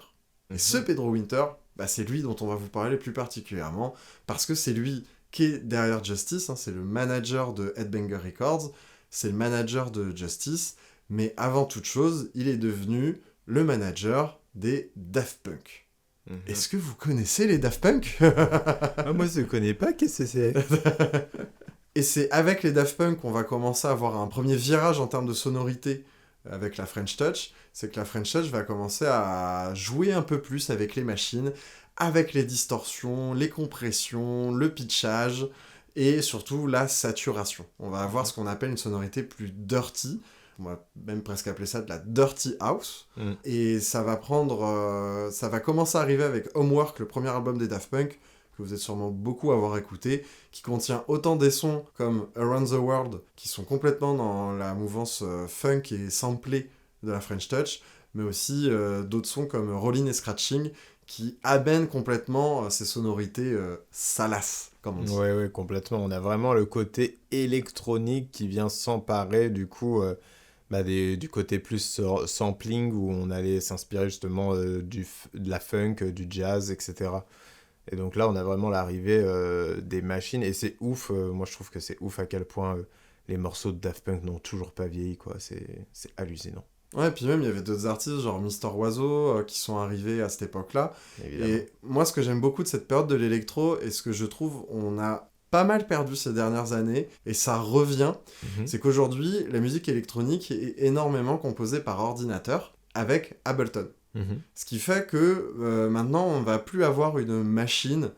Et ce Pedro Winter, c'est lui dont on va vous parler plus particulièrement, parce que c'est lui qui est derrière Justice, hein, c'est le manager de Headbanger Records, c'est le manager de Justice, mais avant toute chose, il est devenu le manager des Daft Punk. Est-ce que vous connaissez les Daft Punk? Moi je ne connais pas, qu'est-ce que c'est? Et c'est avec les Daft Punk qu'on va commencer à avoir un premier virage en termes de sonorité avec la French Touch, c'est que la French Touch va commencer à jouer un peu plus avec les machines, avec les distorsions, les compressions, le pitchage, et surtout la saturation. On va avoir ce qu'on appelle une sonorité plus dirty, on va même presque appeler ça de la dirty house, et ça va commencer à arriver avec Homework, le premier album des Daft Punk, que vous êtes sûrement beaucoup à avoir écouté, qui contient autant des sons comme Around the World, qui sont complètement dans la mouvance funk et samplée de la French Touch, mais aussi d'autres sons comme Rollin' et Scratching, qui amènent complètement ces sonorités salaces, comme on dit. Ouais, complètement. On a vraiment le côté électronique qui vient s'emparer du coup du côté plus sampling, où on allait s'inspirer justement de la funk, du jazz, etc. Et donc là, on a vraiment l'arrivée des machines, et c'est ouf, moi je trouve que c'est ouf à quel point les morceaux de Daft Punk n'ont toujours pas vieilli, quoi. C'est hallucinant. Ouais, puis même, il y avait d'autres artistes, genre Mister Oiseau, qui sont arrivés à cette époque-là. Évidemment. Et moi, ce que j'aime beaucoup de cette période de l'électro, et ce que je trouve on a pas mal perdu ces dernières années, et ça revient, c'est qu'aujourd'hui, la musique électronique est énormément composée par ordinateur, avec Ableton. Ce qui fait que maintenant, on va plus avoir une machine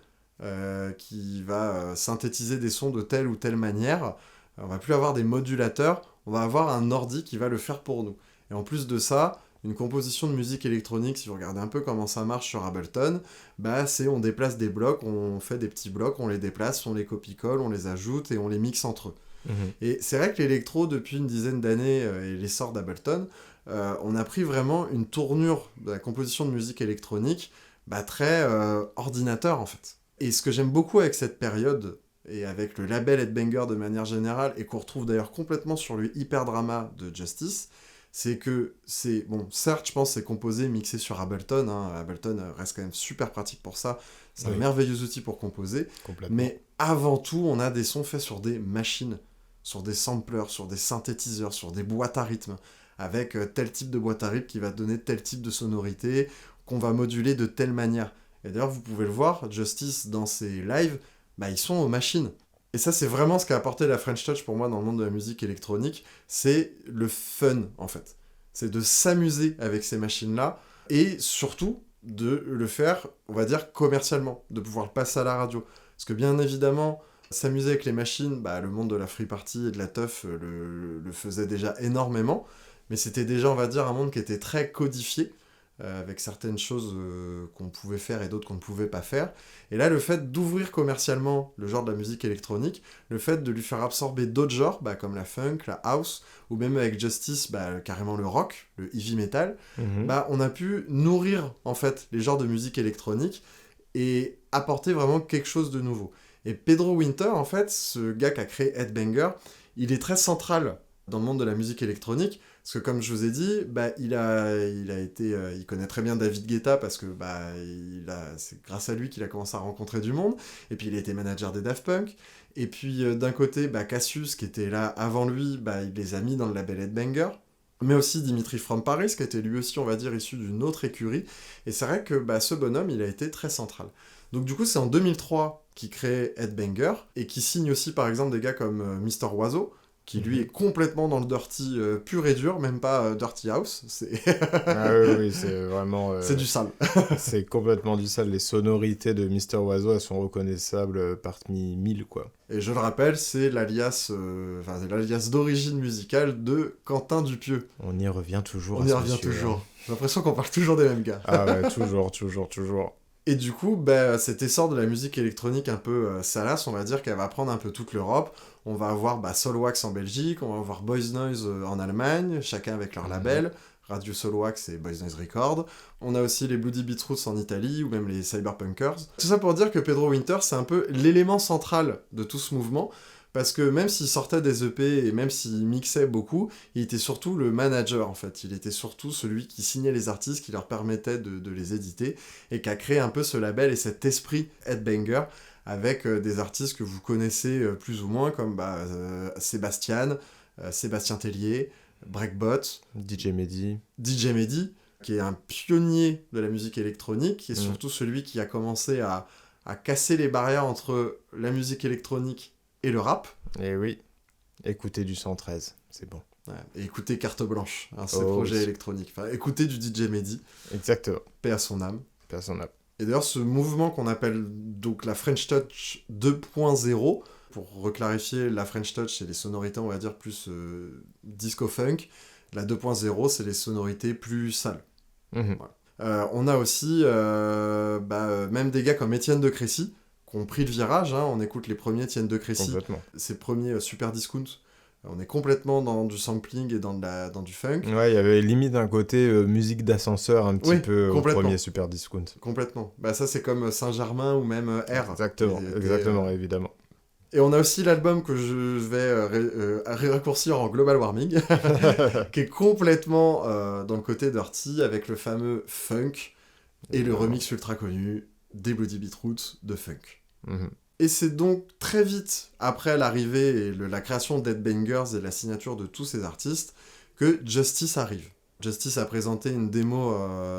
qui va synthétiser des sons de telle ou telle manière. On va plus avoir des modulateurs, on va avoir un ordi qui va le faire pour nous. Et en plus de ça, une composition de musique électronique, si vous regardez un peu comment ça marche sur Ableton, c'est on déplace des blocs, on fait des petits blocs, on les déplace, on les copie-colle, on les ajoute et on les mixe entre eux. Et c'est vrai que l'électro, depuis une dizaine d'années et l'essor d'Ableton, on a pris vraiment une tournure de la composition de musique électronique très ordinateur en fait. Et ce que j'aime beaucoup avec cette période, et avec le label Headbanger de manière générale, et qu'on retrouve d'ailleurs complètement sur le hyperdrama de Justice, c'est que c'est... Bon, certes, je pense c'est composé, mixé sur Ableton, Ableton reste quand même super pratique pour ça, c'est un merveilleux outil pour composer, mais avant tout, on a des sons faits sur des machines, sur des samplers, sur des synthétiseurs, sur des boîtes à rythme, avec tel type de boîte à rythme qui va donner tel type de sonorité, qu'on va moduler de telle manière. Et d'ailleurs, vous pouvez le voir, Justice, dans ses lives, ils sont aux machines. Et ça, c'est vraiment ce qu'a apporté la French Touch pour moi dans le monde de la musique électronique, c'est le fun, en fait. C'est de s'amuser avec ces machines-là, et surtout, de le faire, on va dire, commercialement, de pouvoir le passer à la radio. Parce que bien évidemment, s'amuser avec les machines, le monde de la free party et de la teuf le faisait déjà énormément, mais c'était déjà, on va dire, un monde qui était très codifié, avec certaines choses qu'on pouvait faire et d'autres qu'on ne pouvait pas faire. Et là, le fait d'ouvrir commercialement le genre de la musique électronique, le fait de lui faire absorber d'autres genres, comme la funk, la house, ou même avec Justice, carrément le rock, le heavy metal, on a pu nourrir, en fait, les genres de musique électronique et apporter vraiment quelque chose de nouveau. Et Pedro Winter, en fait, ce gars qui a créé Headbanger, il est très central dans le monde de la musique électronique, parce que comme je vous ai dit, il connaît très bien David Guetta, parce que c'est grâce à lui qu'il a commencé à rencontrer du monde, et puis il a été manager des Daft Punk, et puis d'un côté, Cassius, qui était là avant lui, il les a mis dans le label Headbanger, mais aussi Dimitri from Paris, qui était lui aussi, on va dire, issu d'une autre écurie, et c'est vrai que ce bonhomme, il a été très central. Donc du coup, c'est en 2003 qu'il crée Headbanger, et qui signe aussi, par exemple, des gars comme Mister Oiseau, qui lui est complètement dans le dirty pur et dur, même pas dirty house. Oui, c'est vraiment... c'est du sale. C'est complètement du sale. Les sonorités de Mister Oiseau, elles sont reconnaissables parmi 1000, quoi. Et je le rappelle, c'est l'alias d'origine musicale de Quentin Dupieux. On y revient toujours. On y revient toujours. J'ai l'impression qu'on parle toujours des mêmes gars. Ah ouais, toujours. Et du coup, cet essor de la musique électronique un peu salace, on va dire qu'elle va prendre un peu toute l'Europe. On va avoir Soulwax en Belgique, on va avoir Boys Noise en Allemagne, chacun avec leur label. Radio Soulwax et Boys Noise Record. On a aussi les Bloody Beetroots en Italie, ou même les Cyberpunkers. Tout ça pour dire que Pedro Winter, c'est un peu l'élément central de tout ce mouvement, parce que même s'il sortait des EP et même s'il mixait beaucoup, il était surtout le manager, en fait. Il était surtout celui qui signait les artistes, qui leur permettait de les éditer, et qui a créé un peu ce label et cet esprit Headbanger, avec des artistes que vous connaissez plus ou moins, comme Sébastien Tellier, Breakbot, DJ Mehdi, qui est un pionnier de la musique électronique, qui est surtout celui qui a commencé à casser les barrières entre la musique électronique et le rap. Et oui, écoutez du 113, c'est bon. Ouais, et écoutez Carte Blanche, ses projets électroniques. Enfin, écoutez du DJ Mehdi. Exactement. Paix à son âme. Paix à son âme. Et d'ailleurs, ce mouvement qu'on appelle donc la French Touch 2.0, vous pour reclarifier, la French Touch, c'est les sonorités, on va dire, plus disco-funk. La 2.0, c'est les sonorités plus sales. Mhm. Voilà. On a aussi même des gars comme Étienne de Crécy qui ont pris le virage. Hein. On écoute les premiers Étienne de Crécy, Complètement. ses premiers Super Discount. On est complètement dans du sampling et dans du funk. Ouais, il y avait limite un côté musique d'ascenseur un petit peu au complètement. premier Super Discount. Complètement. Ça, c'est comme Saint-Germain ou même R. Exactement, évidemment. Et on a aussi l'album que je vais raccourcir en Global Warming, qui est complètement dans le côté dirty, avec le fameux funk et le remix ultra connu des Bloody Beetroot de funk. Mhm. Et c'est donc très vite après l'arrivée et la création d'Headbangers et la signature de tous ces artistes que Justice arrive. Justice a présenté une démo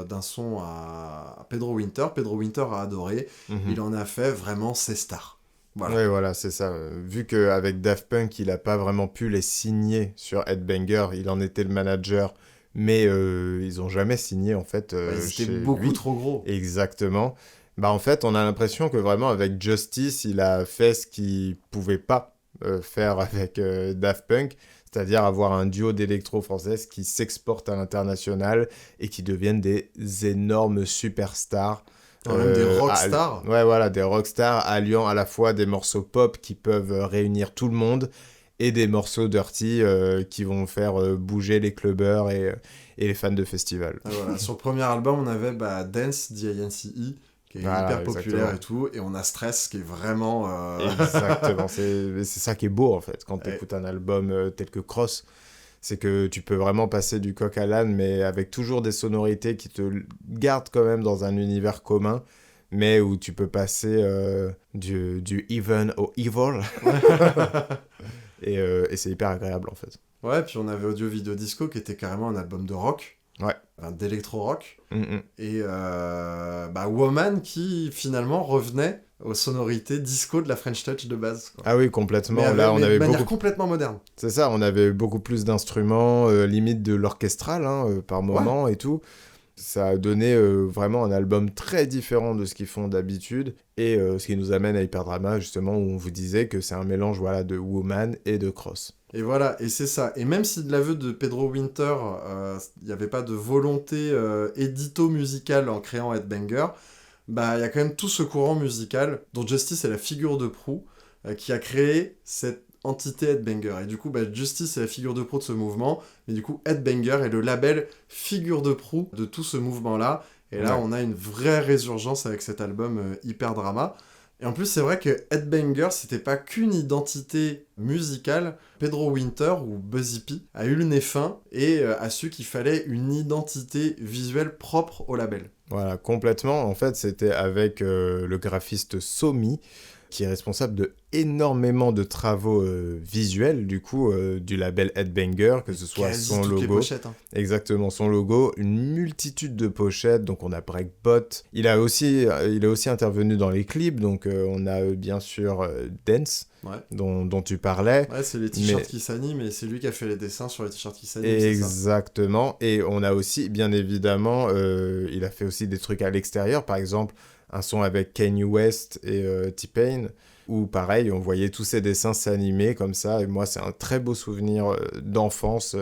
d'un son à Pedro Winter. Pedro Winter a adoré. Mhm. Il en a fait vraiment ses stars. Voilà. Oui, voilà, c'est ça. Vu qu'avec Daft Punk, il n'a pas vraiment pu les signer sur Headbanger, il en était le manager, mais ils n'ont jamais signé, en fait, Ils chez étaient beaucoup lui. trop gros. Exactement. En fait, on a l'impression que vraiment, avec Justice, il a fait ce qu'il pouvait pas faire avec Daft Punk, c'est-à-dire avoir un duo d'électro françaises qui s'exportent à l'international et qui deviennent des énormes superstars. Même des rockstars. Ouais, voilà, des rockstars alliant à la fois des morceaux pop qui peuvent réunir tout le monde et des morceaux dirty qui vont faire bouger les clubbers et les fans de festival. Voilà. Sur le premier album, on avait Dance, D.I.N.C.E, qui est hyper populaire et tout, et on a Stress, qui est vraiment... Exactement, c'est ça qui est beau, en fait, quand tu écoutes un album tel que Cross. C'est que tu peux vraiment passer du coq à l'âne, mais avec toujours des sonorités qui te gardent quand même dans un univers commun, mais où tu peux passer du even au evil. Et c'est hyper agréable, en fait. Ouais, puis on avait Audio Video Disco, qui était carrément un album de rock. Ouais. D'électro-rock. Mm-hmm. Et Woman, qui finalement revenait aux sonorités disco de la French Touch de base. Quoi. Ah oui, complètement. Mais Là, on avait de manière complètement moderne. C'est ça, on avait beaucoup plus d'instruments, limite de l'orchestral par moment et tout. Ça a donné vraiment un album très différent de ce qu'ils font d'habitude. Et ce qui nous amène à Hyperdrama, justement, où on vous disait que c'est un mélange de Woman et de Cross. Et voilà, et c'est ça. Et même si de l'aveu de Pedro Winter, il n'y avait pas de volonté édito-musicale en créant Headbanger, il y a quand même tout ce courant musical dont Justice est la figure de proue qui a créé cette entité Headbanger. Et du coup, Justice est la figure de proue de ce mouvement, mais du coup, Headbanger est le label figure de proue de tout ce mouvement-là. Et là, on a une vraie résurgence avec cet album Hyperdrama. Et en plus, c'est vrai que Headbanger, c'était pas qu'une identité musicale. Pedro Winter, ou Buzzy P, a eu le nez fin et a su qu'il fallait une identité visuelle propre au label. Voilà, complètement. En fait, c'était avec le graphiste Somi, qui est responsable de énormément de travaux visuels, du coup, du label Headbanger, que ce soit Quasi son toutes logo. les pochettes, hein. Exactement, son logo, une multitude de pochettes, donc on a Breakbot. Il a aussi intervenu dans les clips, donc on a bien sûr Dance, dont tu parlais. Ouais, c'est les t-shirts qui s'animent, et c'est lui qui a fait les dessins sur les t-shirts qui s'animent. Exactement, et on a aussi, bien évidemment, il a fait aussi des trucs à l'extérieur, par exemple, un son avec Kanye West et T-Pain, où pareil, on voyait tous ces dessins s'animer comme ça, et moi c'est un très beau souvenir d'enfance,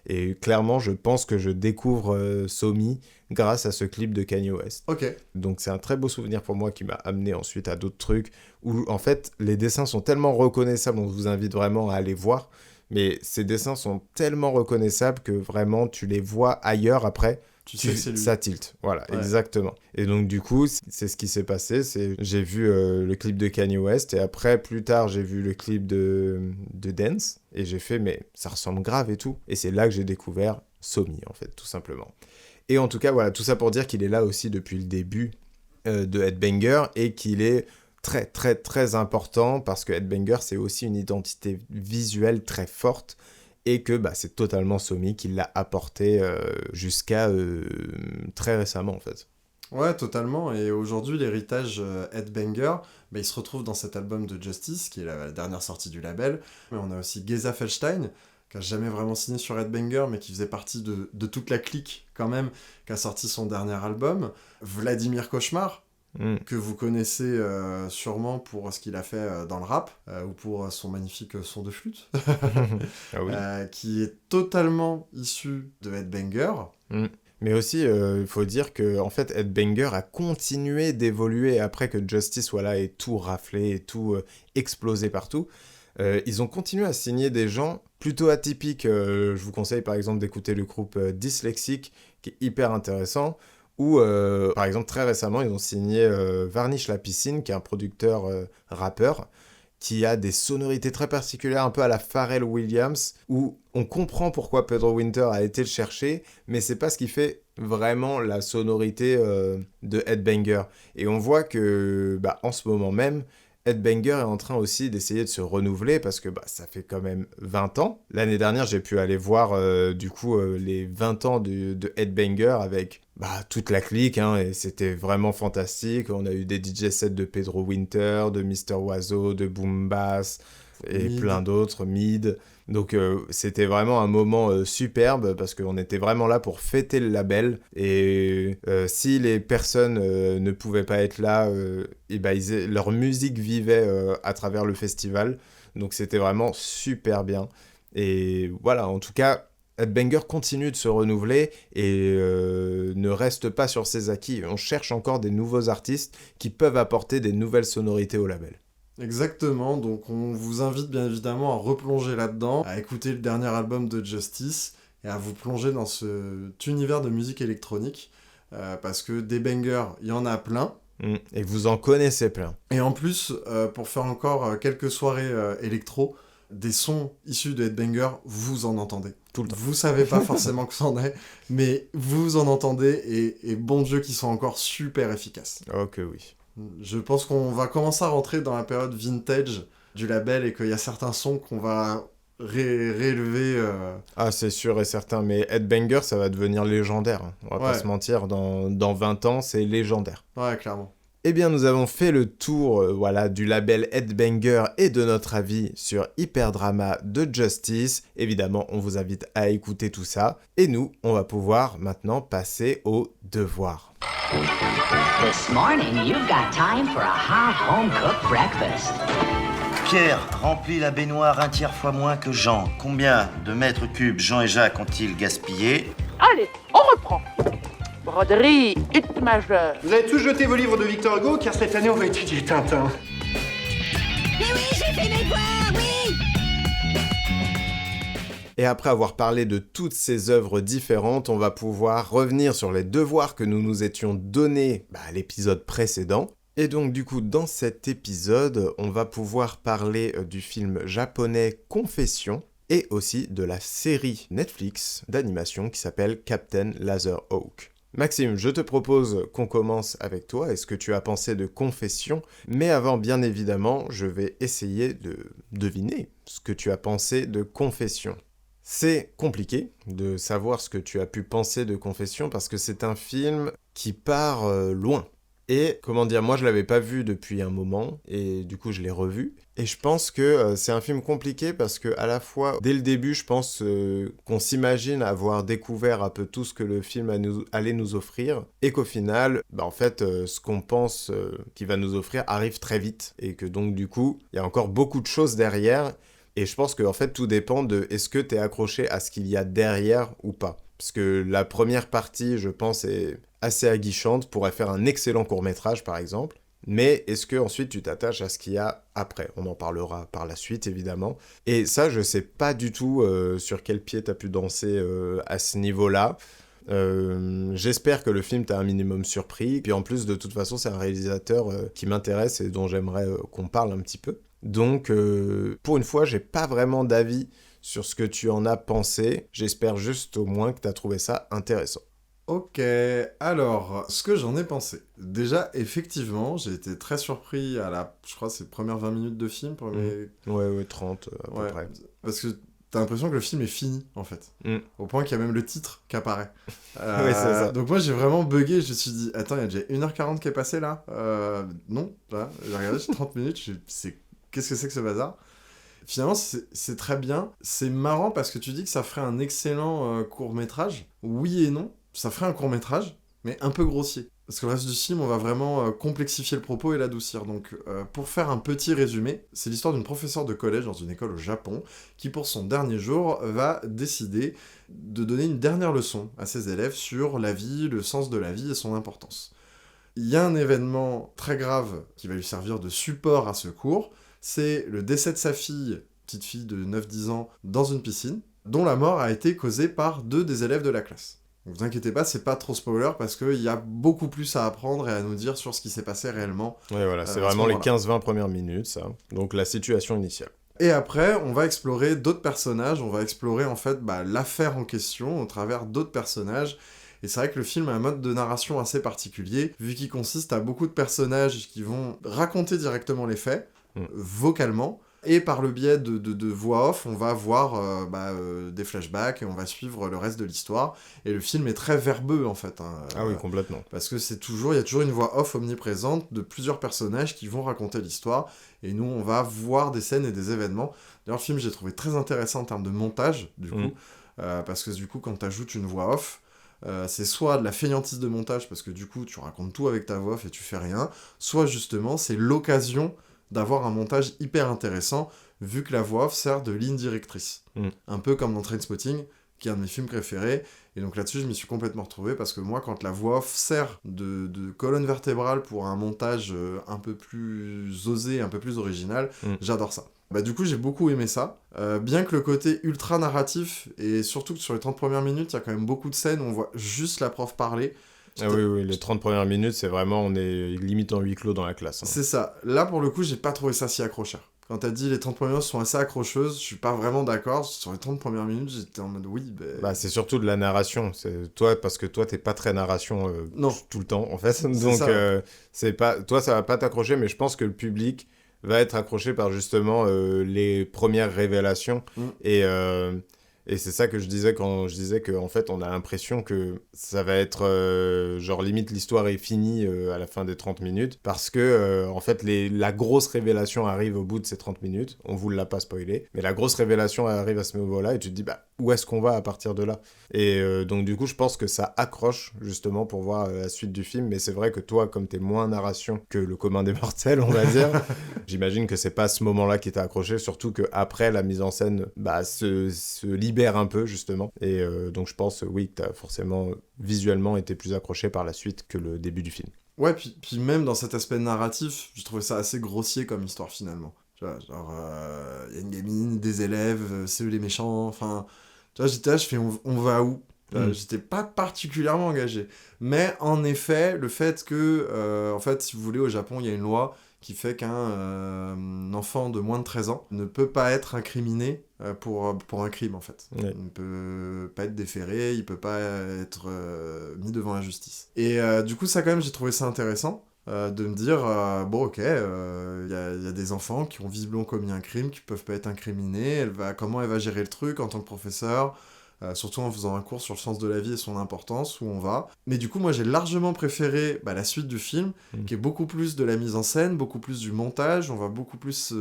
et clairement je pense que je découvre Somi grâce à ce clip de Kanye West. Ok. Donc c'est un très beau souvenir pour moi qui m'a amené ensuite à d'autres trucs, où en fait les dessins sont tellement reconnaissables, on vous invite vraiment à aller voir, mais ces dessins sont tellement reconnaissables que vraiment tu les vois ailleurs après, tu sais que c'est lui. Ça tilt, voilà, exactement. Et donc du coup, c'est ce qui s'est passé, j'ai vu le clip de Kanye West, et après, plus tard, j'ai vu le clip de Dance, et j'ai fait, mais ça ressemble grave et tout. Et c'est là que j'ai découvert Somi, en fait, tout simplement. Et en tout cas, voilà, tout ça pour dire qu'il est là aussi depuis le début de Headbanger, et qu'il est très, très, très important, parce que Headbanger, c'est aussi une identité visuelle très forte, et que c'est totalement Somi qui l'a apporté jusqu'à très récemment, en fait. Ouais, totalement. Et aujourd'hui, l'héritage Headbanger, il se retrouve dans cet album de Justice, qui est la dernière sortie du label. Mais on a aussi Geza Feldstein, qui n'a jamais vraiment signé sur Headbanger, mais qui faisait partie de toute la clique, quand même, qui a sorti son dernier album. Vladimir Cauchemar, que vous connaissez sûrement pour ce qu'il a fait dans le rap, ou pour son magnifique son de flûte, Ah oui. qui est totalement issu de Headbanger. Mais aussi, il faut dire que en fait, Headbanger a continué d'évoluer après que Justice voilà, ait tout raflé et tout explosé partout. Ils ont continué à signer des gens plutôt atypiques. Je vous conseille par exemple d'écouter le groupe Dyslexic, qui est hyper intéressant. Ou par exemple très récemment, ils ont signé Varnish la Piscine, qui est un producteur rappeur, qui a des sonorités très particulières, un peu à la Pharrell Williams, où on comprend pourquoi Pedro Winter a été le chercher, mais c'est pas ce qui fait vraiment la sonorité de Headbanger. Et on voit que, en ce moment même, Headbanger est en train aussi d'essayer de se renouveler, parce que ça fait quand même 20 ans. L'année dernière, j'ai pu aller voir les 20 ans de Headbanger avec toute la clique, et c'était vraiment fantastique. On a eu des DJ sets de Pedro Winter, de Mr. Oizo, de Boom Bass, et Mid. plein d'autres, Mid. Donc c'était vraiment un moment superbe, parce qu'on était vraiment là pour fêter le label. Et si les personnes ne pouvaient pas être là, leur musique vivait à travers le festival. Donc c'était vraiment super bien. Et voilà, en tout cas, Headbanger continue de se renouveler et ne reste pas sur ses acquis. On cherche encore des nouveaux artistes qui peuvent apporter des nouvelles sonorités au label. Exactement, donc on vous invite bien évidemment à replonger là-dedans, à écouter le dernier album de Justice et à vous plonger dans cet univers de musique électronique, parce que des bangers, il y en a plein. Et vous en connaissez plein. Et en plus, pour faire encore quelques soirées électro, des sons issus de Headbanger, vous en entendez. Tout le temps. Vous savez pas forcément que c'en est, mais vous en entendez, et bon Dieu qu'ils sont encore super efficaces. Oh que oui. Je pense qu'on va commencer à rentrer dans la période vintage du label et qu'il y a certains sons qu'on va réélever. Ah, c'est sûr et certain, mais Headbanger, ça va devenir légendaire. On va pas se mentir, dans 20 ans, c'est légendaire. Ouais, clairement. Eh bien, nous avons fait le tour du label Headbanger et de notre avis sur Hyperdrama de Justice. Évidemment, on vous invite à écouter tout ça. Et nous, on va pouvoir maintenant passer aux devoirs. This morning, you've got time for a hot home-cooked breakfast. Pierre remplit la baignoire un tiers fois moins que Jean. Combien de mètres cubes Jean et Jacques ont-ils gaspillé? Allez, on reprend. Broderie, ut majeur. Vous avez tous jeté vos livres de Victor Hugo, car cette année on va étudier Tintin. Mais oui, j'ai fait mes devoirs, oui! Et après avoir parlé de toutes ces œuvres différentes, on va pouvoir revenir sur les devoirs que nous nous étions donnés à l'épisode précédent. Et donc du coup, dans cet épisode, on va pouvoir parler du film japonais Confession et aussi de la série Netflix d'animation qui s'appelle Captain Laserhawk. Maxime, je te propose qu'on commence avec toi. Est-ce que tu as pensé de Confession? Mais avant, bien évidemment, je vais essayer de deviner ce que tu as pensé de Confession. C'est compliqué de savoir ce que tu as pu penser de Confession parce que c'est un film qui part loin. Et comment dire, moi je l'avais pas vu depuis un moment et du coup je l'ai revu. Et je pense que c'est un film compliqué parce que à la fois, dès le début, je pense qu'on s'imagine avoir découvert un peu tout ce que le film allait nous offrir et qu'au final, en fait, ce qu'on pense qu'il va nous offrir arrive très vite et que donc du coup, il y a encore beaucoup de choses derrière. Et je pense que en fait, tout dépend de est-ce que tu es accroché à ce qu'il y a derrière ou pas. Parce que la première partie, je pense, est assez aguichante, pourrait faire un excellent court-métrage par exemple. Mais est-ce que ensuite tu t'attaches à ce qu'il y a après? On en parlera par la suite évidemment. Et ça, je sais pas du tout sur quel pied t'as pu danser à ce niveau-là. J'espère que le film t'a un minimum surpris. Puis en plus, de toute façon, c'est un réalisateur qui m'intéresse et dont j'aimerais qu'on parle un petit peu. Donc, pour une fois, j'ai pas vraiment d'avis sur ce que tu en as pensé. J'espère juste au moins que t'as trouvé ça intéressant. Ok, alors, ce que j'en ai pensé. Déjà, effectivement, j'ai été très surpris je crois, ces premières 20 minutes de film. Ouais, 30 à peu près. Parce que t'as l'impression que le film est fini, en fait. Au point qu'il y a même le titre qui apparaît. Oui, c'est ça. Donc moi, j'ai vraiment bugué. Je me suis dit, attends, il y a déjà 1h40 qui est passé là Non, là, j'ai regardé, j'ai 30 minutes. Qu'est-ce que c'est que ce bazar? Finalement, c'est très bien. C'est marrant parce que tu dis que ça ferait un excellent court-métrage. Oui et non. Ça ferait un court-métrage, mais un peu grossier. Parce que le reste du film, on va vraiment complexifier le propos et l'adoucir. Donc, pour faire un petit résumé, c'est l'histoire d'une professeure de collège dans une école au Japon qui, pour son dernier jour, va décider de donner une dernière leçon à ses élèves sur la vie, le sens de la vie et son importance. Il y a un événement très grave qui va lui servir de support à ce cours, c'est le décès de sa fille, petite fille de 9-10 ans, dans une piscine, dont la mort a été causée par 2 des élèves de la classe. Donc vous inquiétez pas, c'est pas trop spoiler parce qu'il y a beaucoup plus à apprendre et à nous dire sur ce qui s'est passé réellement. Ouais, voilà, c'est vraiment les 15-20 premières minutes, ça. Donc la situation initiale. Et après, on va explorer d'autres personnages, on va explorer en fait l'affaire en question au travers d'autres personnages. Et c'est vrai que le film a un mode de narration assez particulier, vu qu'il consiste à beaucoup de personnages qui vont raconter directement les faits, vocalement, et par le biais de voix off, on va voir des flashbacks et on va suivre le reste de l'histoire. Et le film est très verbeux, en fait. Ah oui, complètement. Parce que il y a toujours une voix off omniprésente de plusieurs personnages qui vont raconter l'histoire. Et nous, on va voir des scènes et des événements. D'ailleurs, le film, j'ai trouvé très intéressant en termes de montage, du coup. Parce que du coup, quand tu ajoutes une voix off, c'est soit de la fainéantise de montage, parce que du coup, tu racontes tout avec ta voix off et tu fais rien. Soit, justement, c'est l'occasion d'avoir un montage hyper intéressant, vu que la voix off sert de ligne directrice. Un peu comme dans Trainspotting, qui est un de mes films préférés. Et donc là-dessus, je m'y suis complètement retrouvé, parce que moi, quand la voix off sert de colonne vertébrale pour un montage un peu plus osé, un peu plus original, j'adore ça. Du coup, j'ai beaucoup aimé ça. Bien que le côté ultra narratif, et surtout que sur les 30 premières minutes, il y a quand même beaucoup de scènes où on voit juste la prof parler. Ah oui, les 30 premières minutes, c'est vraiment, on est limite en huis clos dans la classe. Hein. C'est ça. Là, pour le coup, j'ai pas trouvé ça si accrocheur. Quand t'as dit les 30 premières minutes sont assez accrocheuses, je suis pas vraiment d'accord. Sur les 30 premières minutes, j'étais en mode oui. C'est surtout de la narration. C'est toi, parce que toi, t'es pas très narration tout le temps, en fait. Donc, c'est pas... toi, ça va pas t'accrocher, mais je pense que le public va être accroché par justement les premières révélations. Et c'est ça que je disais quand je disais qu'en fait, on a l'impression que ça va être genre limite l'histoire est finie à la fin des 30 minutes parce que en fait, la grosse révélation arrive au bout de ces 30 minutes. On vous l'a pas spoilé, mais la grosse révélation arrive à ce niveau-là et tu te dis où est-ce qu'on va à partir de là? Et donc du coup, je pense que ça accroche justement pour voir la suite du film. Mais c'est vrai que toi, comme t'es moins narration que le commun des mortels, on va dire, j'imagine que c'est pas ce moment-là qui t'a accroché, surtout qu'après la mise en scène se libère un peu justement. Et donc je pense oui que t'as forcément visuellement été plus accroché par la suite que le début du film. Ouais, puis même dans cet aspect narratif, je trouvais ça assez grossier comme histoire finalement. Tu vois, genre, y a une gamine, des élèves, c'est eux les méchants, enfin... Tu vois, j'étais là, je fais, on va où ? J'étais pas particulièrement engagé. Mais en effet, le fait que, en fait, si vous voulez, au Japon, il y a une loi qui fait qu'un enfant de moins de 13 ans ne peut pas être incriminé pour un crime, en fait. Ouais. Il ne peut pas être déféré, il peut pas être mis devant la justice. Et du coup, ça, quand même, j'ai trouvé ça intéressant. De me dire, bon ok, il y a des enfants qui ont visiblement commis un crime, qui peuvent pas être incriminés, comment elle va gérer le truc en tant que professeur, surtout en faisant un cours sur le sens de la vie et son importance, où on va. Mais du coup, moi j'ai largement préféré la suite du film, qui est beaucoup plus de la mise en scène, beaucoup plus du montage, on va beaucoup plus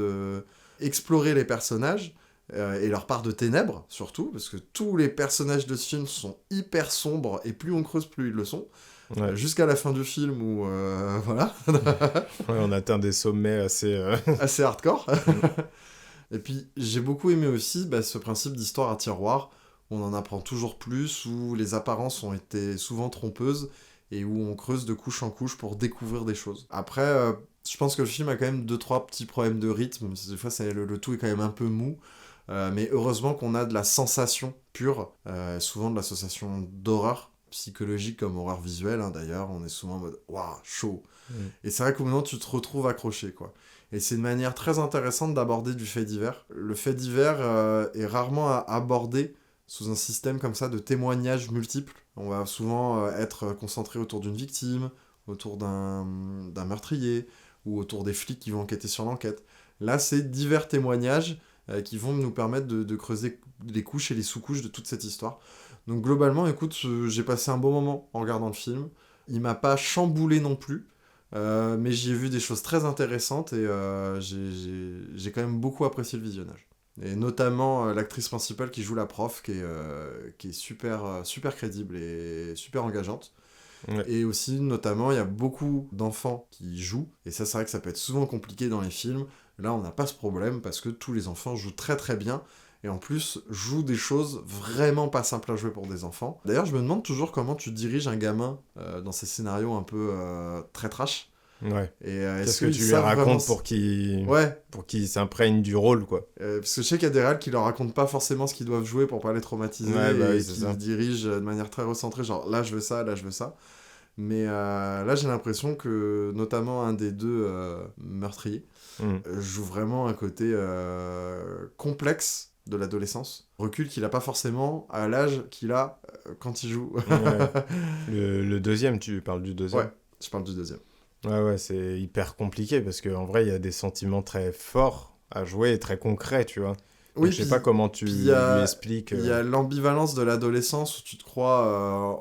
explorer les personnages, et leur part de ténèbres, surtout, parce que tous les personnages de ce film sont hyper sombres, et plus on creuse, plus ils le sont. Ouais. Jusqu'à la fin du film où voilà. Ouais, on atteint des sommets assez hardcore. Et puis j'ai beaucoup aimé aussi ce principe d'histoire à tiroir où on en apprend toujours plus, où les apparences ont été souvent trompeuses et où on creuse de couche en couche pour découvrir des choses. Après, je pense que le film a quand même 2-3 petits problèmes de rythme. Des fois, le tout est quand même un peu mou. Mais heureusement qu'on a de la sensation pure, souvent de la sensation d'horreur psychologique comme horreur visuelle, d'ailleurs, on est souvent en mode « waouh, chaud ». Et c'est vrai qu'au moment tu te retrouves accroché, quoi. Et c'est une manière très intéressante d'aborder du fait divers. Le fait divers est rarement abordé sous un système comme ça de témoignages multiples. On va souvent être concentré autour d'une victime, autour d'un meurtrier, ou autour des flics qui vont enquêter sur l'enquête. Là, c'est divers témoignages qui vont nous permettre de creuser les couches et les sous-couches de toute cette histoire. Donc globalement, écoute, j'ai passé un bon moment en regardant le film. Il m'a pas chamboulé non plus, mais j'y ai vu des choses très intéressantes et j'ai quand même beaucoup apprécié le visionnage. Et notamment l'actrice principale qui joue la prof, qui est super, super crédible et super engageante. Ouais. Et aussi, notamment, il y a beaucoup d'enfants qui jouent, et ça, c'est vrai que ça peut être souvent compliqué dans les films. Là, on n'a pas ce problème, parce que tous les enfants jouent très très bien, et en plus, jouent des choses vraiment pas simples à jouer pour des enfants. D'ailleurs, je me demande toujours comment tu diriges un gamin dans ces scénarios un peu très trash. Ouais. Et qu'est-ce que tu lui racontes pour qu'il s'imprègne du rôle, quoi. Parce que je sais qu'il y a des réals qui leur racontent pas forcément ce qu'ils doivent jouer pour pas les traumatiser, et qui dirigent de manière très recentrée, genre là je veux ça, là je veux ça. Mais là j'ai l'impression que notamment un des deux meurtriers joue vraiment un côté complexe de l'adolescence, recul qu'il a pas forcément à l'âge qu'il a quand il joue. Le deuxième, tu parles du deuxième? Ouais, je parle du deuxième. Ouais, c'est hyper compliqué parce qu'en vrai, il y a des sentiments très forts à jouer et très concrets, tu vois. Oui, je sais pas comment tu lui expliques. Il y a l'ambivalence de l'adolescence où tu te crois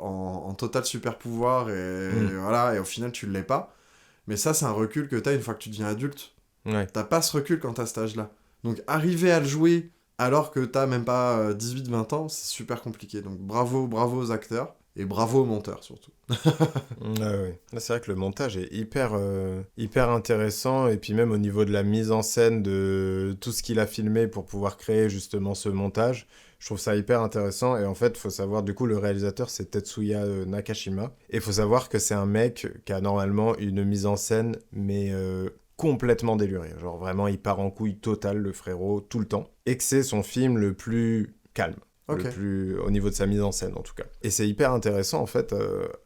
en total super pouvoir et voilà, et au final tu l'es pas. Mais ça, c'est un recul que t'as une fois que tu deviens adulte. Ouais. T'as pas ce recul quand t'as cet âge-là. Donc arriver à le jouer alors que t'as même pas 18-20 ans, c'est super compliqué. Donc bravo aux acteurs. Et bravo au monteur, surtout. Ouais. Là, c'est vrai que le montage est hyper intéressant. Et puis même au niveau de la mise en scène de tout ce qu'il a filmé pour pouvoir créer justement ce montage, je trouve ça hyper intéressant. Et en fait, il faut savoir, du coup, le réalisateur, c'est Tetsuya Nakashima. Et il faut savoir que c'est un mec qui a normalement une mise en scène, mais complètement délurée. Genre vraiment, il part en couille totale, le frérot, tout le temps. Et que c'est son film le plus calme. Okay. Le plus au niveau de sa mise en scène en tout cas. Et c'est hyper intéressant en fait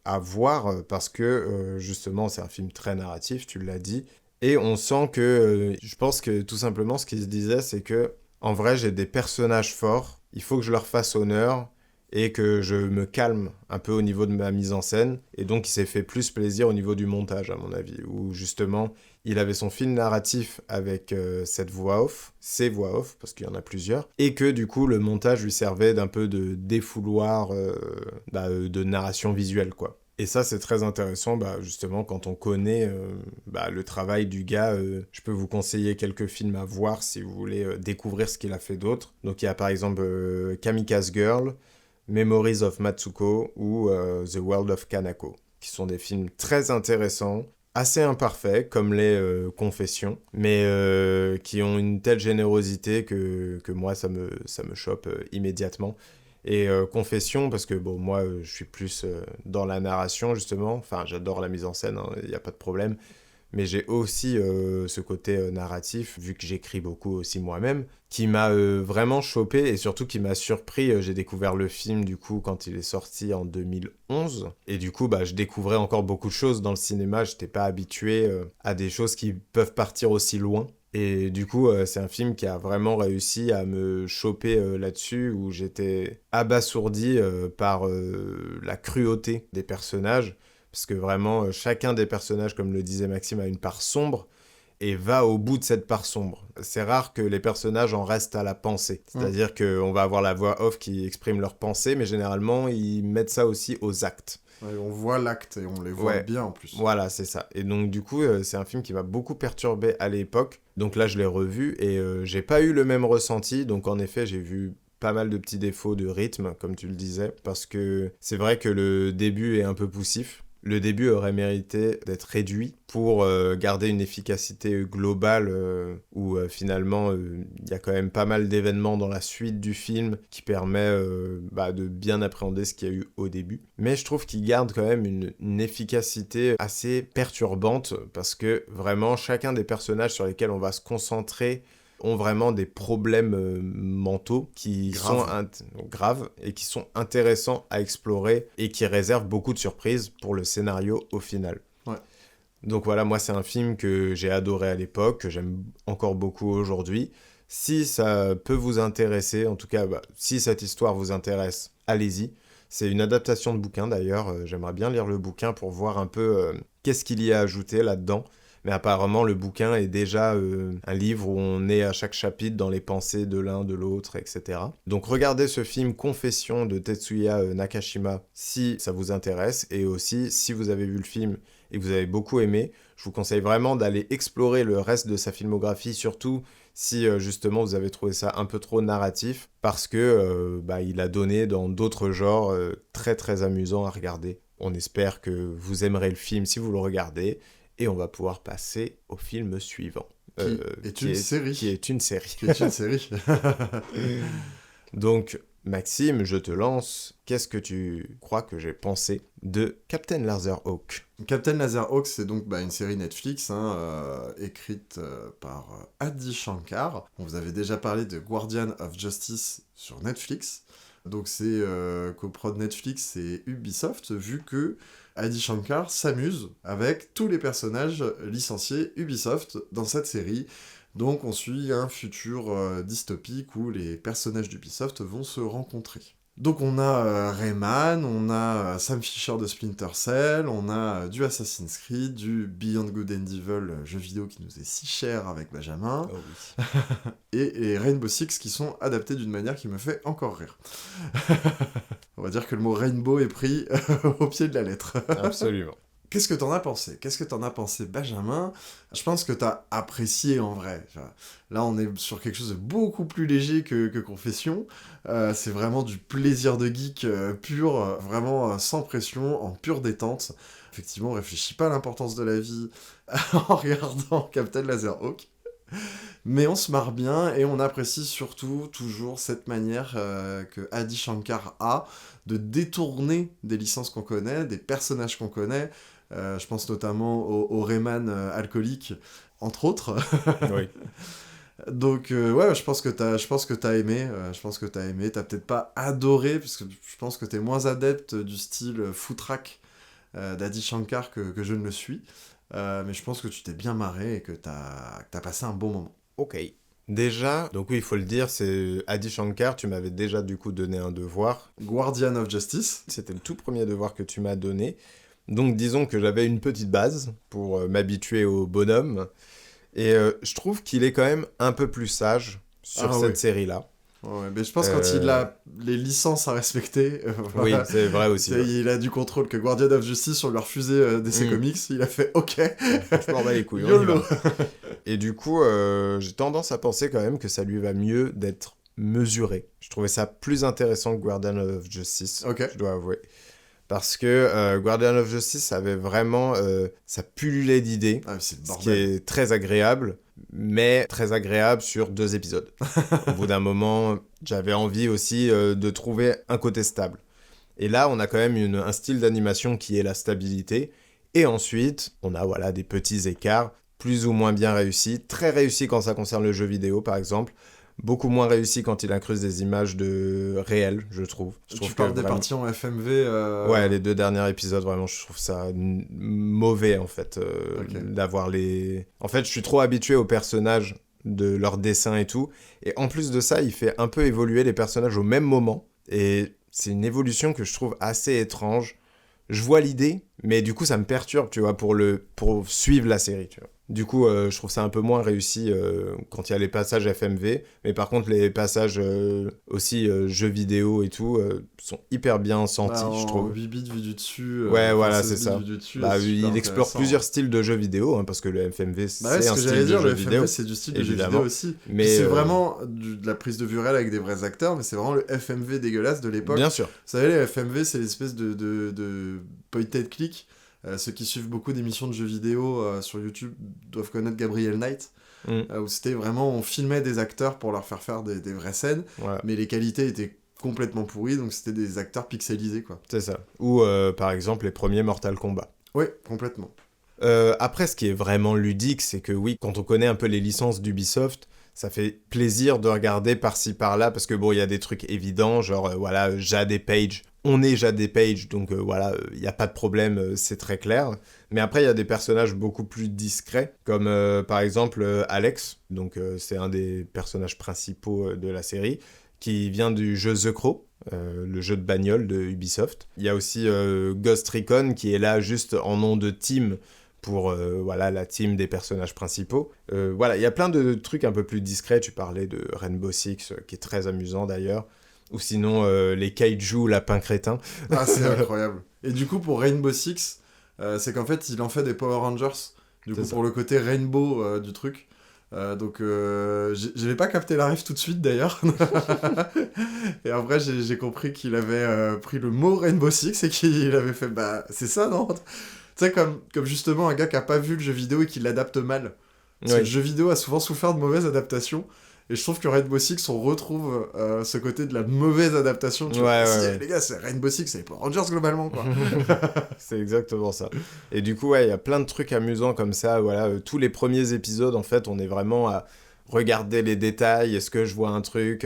à voir parce que justement c'est un film très narratif, tu l'as dit, et on sent que je pense que tout simplement ce qu'il se disait c'est que en vrai j'ai des personnages forts, il faut que je leur fasse honneur et que je me calme un peu au niveau de ma mise en scène, et donc il s'est fait plus plaisir au niveau du montage à mon avis, où justement il avait son film narratif avec cette voix off, ses voix off, parce qu'il y en a plusieurs, et que du coup le montage lui servait d'un peu de défouloir de narration visuelle, quoi. Et ça c'est très intéressant, justement quand on connaît le travail du gars, je peux vous conseiller quelques films à voir si vous voulez découvrir ce qu'il a fait d'autre. Donc il y a par exemple Kamikaze Girl, Memories of Matsuko ou The World of Kanako, qui sont des films très intéressants, assez imparfaits, comme les Confessions, mais qui ont une telle générosité que moi, ça me chope immédiatement. Et Confessions, parce que bon, moi, je suis plus dans la narration, justement. Enfin, j'adore la mise en scène, il n'y a pas de problème. Mais j'ai aussi ce côté narratif, vu que j'écris beaucoup aussi moi-même, qui m'a vraiment chopé et surtout qui m'a surpris. J'ai découvert le film, du coup, quand il est sorti en 2011. Et du coup, je découvrais encore beaucoup de choses dans le cinéma. Je n'étais pas habitué à des choses qui peuvent partir aussi loin. Et du coup, c'est un film qui a vraiment réussi à me choper là-dessus, où j'étais abasourdi par la cruauté des personnages. Parce que vraiment, chacun des personnages, comme le disait Maxime, a une part sombre et va au bout de cette part sombre. C'est rare que les personnages en restent à la pensée. C'est-à-dire qu'on va avoir la voix off qui exprime leur pensée, mais généralement, ils mettent ça aussi aux actes. Ouais, on voit l'acte et on les voit bien en plus. Voilà, c'est ça. Et donc du coup, c'est un film qui m'a beaucoup perturbé à l'époque. Donc là, je l'ai revu et j'ai pas eu le même ressenti. Donc en effet, j'ai vu pas mal de petits défauts de rythme, comme tu le disais, parce que c'est vrai que le début est un peu poussif. Le début aurait mérité d'être réduit pour garder une efficacité globale où finalement il y a quand même pas mal d'événements dans la suite du film qui permet de bien appréhender ce qu'il y a eu au début. Mais je trouve qu'il garde quand même une efficacité assez perturbante parce que vraiment chacun des personnages sur lesquels on va se concentrer ont vraiment des problèmes mentaux qui sont graves et qui sont intéressants à explorer et qui réservent beaucoup de surprises pour le scénario au final. Ouais. Donc voilà, moi c'est un film que j'ai adoré à l'époque, que j'aime encore beaucoup aujourd'hui. Si ça peut vous intéresser, en tout cas si cette histoire vous intéresse, allez-y. C'est une adaptation de bouquin d'ailleurs, j'aimerais bien lire le bouquin pour voir un peu qu'est-ce qu'il y a ajouté là-dedans. Mais apparemment, le bouquin est déjà un livre où on est à chaque chapitre dans les pensées de l'un, de l'autre, etc. Donc regardez ce film Confessions de Tetsuya Nakashima si ça vous intéresse. Et aussi, si vous avez vu le film et que vous avez beaucoup aimé, je vous conseille vraiment d'aller explorer le reste de sa filmographie, surtout si justement vous avez trouvé ça un peu trop narratif, parce que il a donné dans d'autres genres très très amusants à regarder On espère que vous aimerez le film si vous le regardez, et on va pouvoir passer au film suivant. Qui est une série. Qui est une série. Qui est une série. Donc, Maxime, je te lance. Qu'est-ce que tu crois que j'ai pensé de Captain Laserhawk ? Captain Laserhawk, c'est donc une série Netflix écrite par Adi Shankar. Vous avez déjà parlé de Guardian of Justice sur Netflix. Donc c'est coprod Netflix et Ubisoft, vu que Adi Shankar s'amuse avec tous les personnages licenciés Ubisoft dans cette série. Donc on suit un futur dystopique où les personnages d'Ubisoft vont se rencontrer. Donc on a Rayman, on a Sam Fisher de Splinter Cell, on a du Assassin's Creed, du Beyond Good and Evil, jeu vidéo qui nous est si cher avec Benjamin, Oh oui. et Rainbow Six qui sont adaptés d'une manière qui me fait encore rire. On va dire que le mot Rainbow est pris au pied de la lettre. Absolument. Qu'est-ce que t'en as pensé ? Benjamin ? Je pense que t'as apprécié, en vrai. Là, on est sur quelque chose de beaucoup plus léger que Confession. C'est vraiment du plaisir de geek pur, vraiment sans pression, en pure détente. Effectivement, on réfléchit pas à l'importance de la vie en regardant Captain Laserhawk. Mais on se marre bien, et on apprécie surtout toujours cette manière que Adi Shankar a de détourner des licences qu'on connaît, des personnages qu'on connaît. Je pense notamment au Rayman alcoolique, entre autres. Oui. Donc ouais, je pense que t'as aimé. T'as peut-être pas adoré, parce que je pense que t'es moins adepte du style footrack d'Adi Shankar que je ne le suis. Mais je pense que tu t'es bien marré et que t'as passé un bon moment. Ok. Déjà, donc oui, il faut le dire, c'est Adi Shankar, tu m'avais déjà du coup donné un devoir. Guardian of Justice. C'était le tout premier devoir que tu m'as donné. Donc disons que j'avais une petite base pour m'habituer au bonhomme. Et je trouve qu'il est quand même un peu plus sage sur cette série-là. Ouais, mais je pense quand il a les licences à respecter... oui, c'est vrai aussi. Il a du contrôle. Que Guardian of Justice, on lui a refusé DC Comics, il a fait OK. Je m'en bats les couilles, on y va. Et du coup, j'ai tendance à penser quand même que ça lui va mieux d'être mesuré. Je trouvais ça plus intéressant que Guardian of Justice, je dois avouer. Parce que Guardian of Justice avait vraiment... ça pullulait d'idées, ce qui est très agréable, mais très agréable sur 2 épisodes. Au bout d'un moment, j'avais envie aussi de trouver un côté stable. Et là, on a quand même un style d'animation qui est la stabilité. Et ensuite, on a des petits écarts, plus ou moins bien réussis. Très réussis quand ça concerne le jeu vidéo, par exemple. Beaucoup moins réussi quand il incruse des images réelles, je trouve. Tu parles des parties en FMV Ouais, les 2 derniers épisodes, vraiment, je trouve ça mauvais, en fait, d'avoir les... En fait, je suis trop habitué aux personnages, de leurs dessins et tout, et en plus de ça, il fait un peu évoluer les personnages au même moment, et c'est une évolution que je trouve assez étrange. Je vois l'idée, mais du coup, ça me perturbe, tu vois, pour suivre la série, tu vois. Du coup, je trouve ça un peu moins réussi quand il y a les passages FMV. Mais par contre, les passages aussi jeux vidéo et tout sont hyper bien sentis, je trouve. 8 bits vu du dessus. Ouais, voilà, c'est ça. Dessus, il explore plusieurs styles de jeux vidéo, parce que le FMV, c'est un style de jeu vidéo. Le FMV, c'est du style de jeu vidéo aussi. Mais c'est vraiment de la prise de vue réelle avec des vrais acteurs, mais c'est vraiment le FMV dégueulasse de l'époque. Bien sûr. Vous savez, les FMV, c'est l'espèce de point-and-click. Ceux qui suivent beaucoup d'émissions de jeux vidéo sur YouTube doivent connaître Gabriel Knight, où c'était vraiment, on filmait des acteurs pour leur faire des vraies scènes, mais les qualités étaient complètement pourries, donc c'était des acteurs pixelisés, quoi. C'est ça. Ou par exemple les premiers Mortal Kombat. Oui, complètement. Après, ce qui est vraiment ludique, c'est que oui, quand on connaît un peu les licences d'Ubisoft, ça fait plaisir de regarder par-ci par-là, parce que bon, il y a des trucs évidents, genre Jade et Paige. On est Jade et Paige, donc il n'y a pas de problème, c'est très clair. Mais après, il y a des personnages beaucoup plus discrets, comme par exemple Alex, donc c'est un des personnages principaux de la série, qui vient du jeu The Crow, le jeu de bagnole de Ubisoft. Il y a aussi Ghost Recon, qui est là juste en nom de team, pour la team des personnages principaux. Il y a plein de trucs un peu plus discrets. Tu parlais de Rainbow Six, qui est très amusant d'ailleurs. Ou sinon, les kaiju lapins crétins. Ah, c'est incroyable. Et du coup, pour Rainbow Six, c'est qu'en fait, il en fait des Power Rangers. Du coup, pour le côté rainbow du truc. Donc j'avais pas capté la ref tout de suite d'ailleurs. Et en vrai j'ai compris qu'il avait pris le mot Rainbow Six et qu'il avait fait bah c'est ça non. Tu sais comme justement un gars qui a pas vu le jeu vidéo et qui l'adapte mal. Parce que le jeu vidéo a souvent souffert de mauvaises adaptations. Et je trouve que Rainbow Six, on retrouve ce côté de la mauvaise adaptation. Tu vois, les gars, c'est Rainbow Six, c'est Power Rangers globalement, quoi. C'est exactement ça. Et du coup, il y a plein de trucs amusants comme ça. Voilà, tous les premiers épisodes, en fait, on est vraiment à regarder les détails. Est-ce que je vois un truc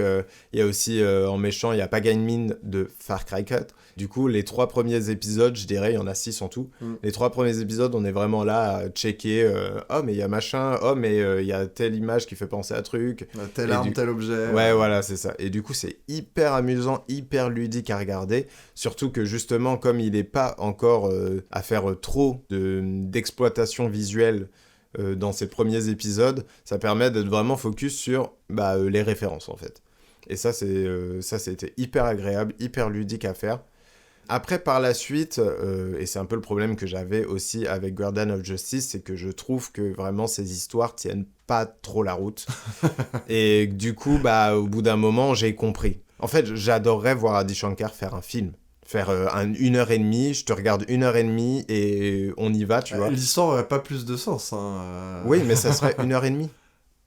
Il y a aussi, en méchant, il y a Paganmin de Far Cry 4. Du coup, les 3 premiers épisodes, je dirais, il y en a 6 en tout. Les 3 premiers épisodes, on est vraiment là à checker. Oh, mais il y a machin. Oh, mais il y a telle image qui fait penser à truc. Telle arme, tel objet. Ouais, voilà, c'est ça. Et du coup, c'est hyper amusant, hyper ludique à regarder. Surtout que justement, comme il n'est pas encore à faire trop d'exploitation visuelle dans ces premiers épisodes, ça permet d'être vraiment focus sur les références, en fait. Et ça, c'était hyper agréable, hyper ludique à faire. Après, par la suite, et c'est un peu le problème que j'avais aussi avec Guardian of Justice, c'est que je trouve que vraiment ces histoires tiennent pas trop la route. Et du coup, au bout d'un moment, j'ai compris. En fait, j'adorerais voir Adi Shankar faire un film. Faire 1h30, je te regarde 1h30 et on y va, tu vois. L'histoire aurait pas plus de sens. Hein. Oui, mais ça serait 1h30.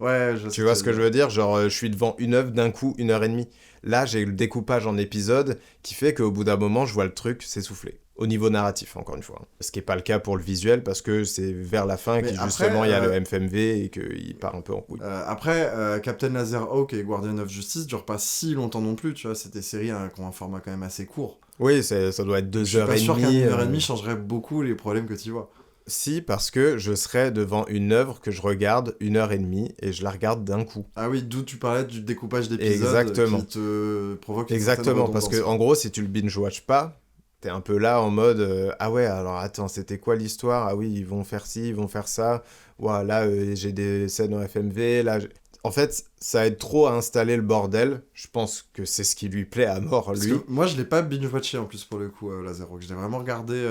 Ouais, tu vois ce que je veux dire ? Genre, je suis devant une œuvre d'un coup, 1h30. Là, j'ai le découpage en épisodes qui fait qu'au bout d'un moment, je vois le truc s'essouffler. Au niveau narratif, encore une fois. Ce qui n'est pas le cas pour le visuel, parce que c'est vers la fin justement, il y a le FMV et qu'il part un peu en couille. Après, Captain Laserhawk et Guardian of Justice durent pas si longtemps non plus, tu vois. C'est des séries qui ont un format quand même assez court. Oui, ça doit être 2h30. Je suis pas sûr qu'un 1h30 changerait beaucoup les problèmes que tu vois. Si, parce que je serais devant une œuvre que je regarde 1h30 et je la regarde d'un coup. Ah oui, d'où tu parlais du découpage d'épisodes. Exactement. Qui te provoque une Exactement, parce que en gros, si tu le binge-watch pas, t'es un peu là en mode ah ouais, alors attends, c'était quoi l'histoire ? Ah oui, ils vont faire ci, ils vont faire ça. Ouah, là, j'ai des scènes en FMV. Là, en fait, ça aide trop à installer le bordel. Je pense que c'est ce qui lui plaît à mort, lui. Parce que moi, je l'ai pas binge-watché en plus pour le coup, Laserhawk. Je l'ai vraiment regardé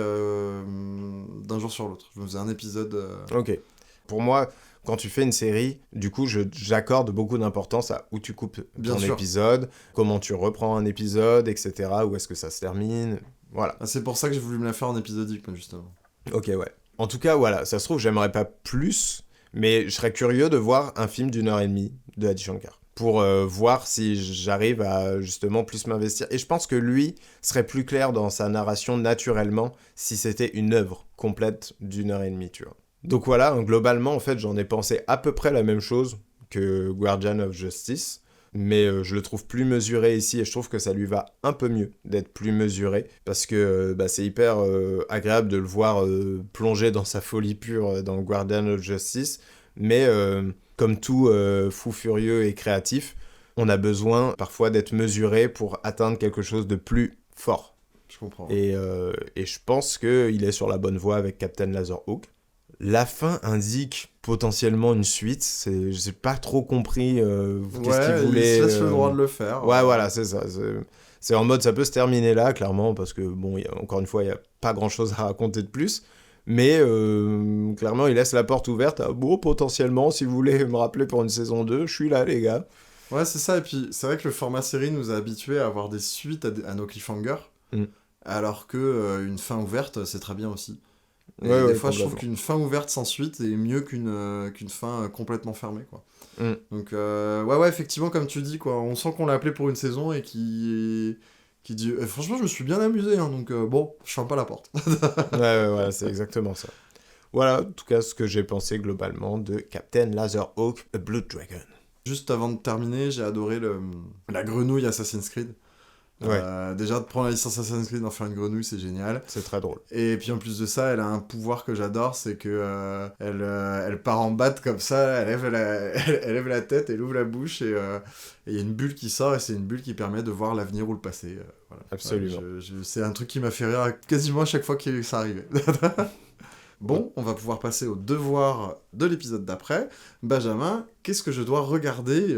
d'un jour sur l'autre. Je me faisais un épisode. Ok. Pour moi, quand tu fais une série, du coup, j'accorde beaucoup d'importance à où tu coupes ton épisode, comment tu reprends un épisode, etc. Où est-ce que ça se termine. Voilà. Ah, c'est pour ça que j'ai voulu me la faire en épisodique, justement. Ok, ouais. En tout cas, voilà, ça se trouve, j'aimerais pas plus, mais je serais curieux de voir un film d'1h30 de Adi Shankar, pour voir si j'arrive à justement plus m'investir. Et je pense que lui serait plus clair dans sa narration naturellement si c'était une œuvre complète d'1h30, tu vois. Donc voilà, globalement, en fait, j'en ai pensé à peu près la même chose que Guardian of Justice, mais je le trouve plus mesuré ici et je trouve que ça lui va un peu mieux d'être plus mesuré parce que c'est hyper agréable de le voir plonger dans sa folie pure dans Guardian of Justice, mais comme tout fou furieux et créatif, on a besoin parfois d'être mesuré pour atteindre quelque chose de plus fort. Je comprends. Et je pense qu'il est sur la bonne voie avec Captain Laserhawk. La fin indique potentiellement une suite. J'ai pas trop compris qu'est-ce qu'il voulait. Il se laisse le droit de le faire. Ouais, voilà, c'est ça. C'est en mode, ça peut se terminer là, clairement, parce que, bon, encore une fois, il n'y a pas grand-chose à raconter de plus. Mais clairement, il laisse la porte ouverte à, bon, potentiellement, si vous voulez me rappeler pour une saison 2, je suis là, les gars. Ouais, c'est ça. Et puis, c'est vrai que le format série nous a habitués à avoir des suites à nos cliffhangers, alors que une fin ouverte, c'est très bien aussi. Et des fois, je trouve qu'une fin ouverte sans suite est mieux qu'une fin complètement fermée, quoi. Donc, ouais, effectivement, comme tu dis, quoi, on sent qu'on l'a appelé pour une saison et qui dit franchement, je me suis bien amusé, hein, donc bon, je ferme pas la porte. ouais, c'est exactement ça. Voilà, en tout cas, ce que j'ai pensé globalement de Captain Laserhawk, A Blood Dragon. Juste avant de terminer, j'ai adoré la grenouille Assassin's Creed. Ouais. Déjà, de prendre la licence Assassin's Creed, d'en faire une grenouille, c'est génial. C'est très drôle. Et puis en plus de ça, elle a un pouvoir que j'adore, c'est que elle part en batte comme ça, elle lève la tête, elle ouvre la bouche, et il y a une bulle qui sort, et c'est une bulle qui permet de voir l'avenir ou le passé. Voilà. Absolument. C'est un truc qui m'a fait rire quasiment à chaque fois que ça arrivait. Bon, on va pouvoir passer au devoir de l'épisode d'après. Benjamin, qu'est-ce que je dois regarder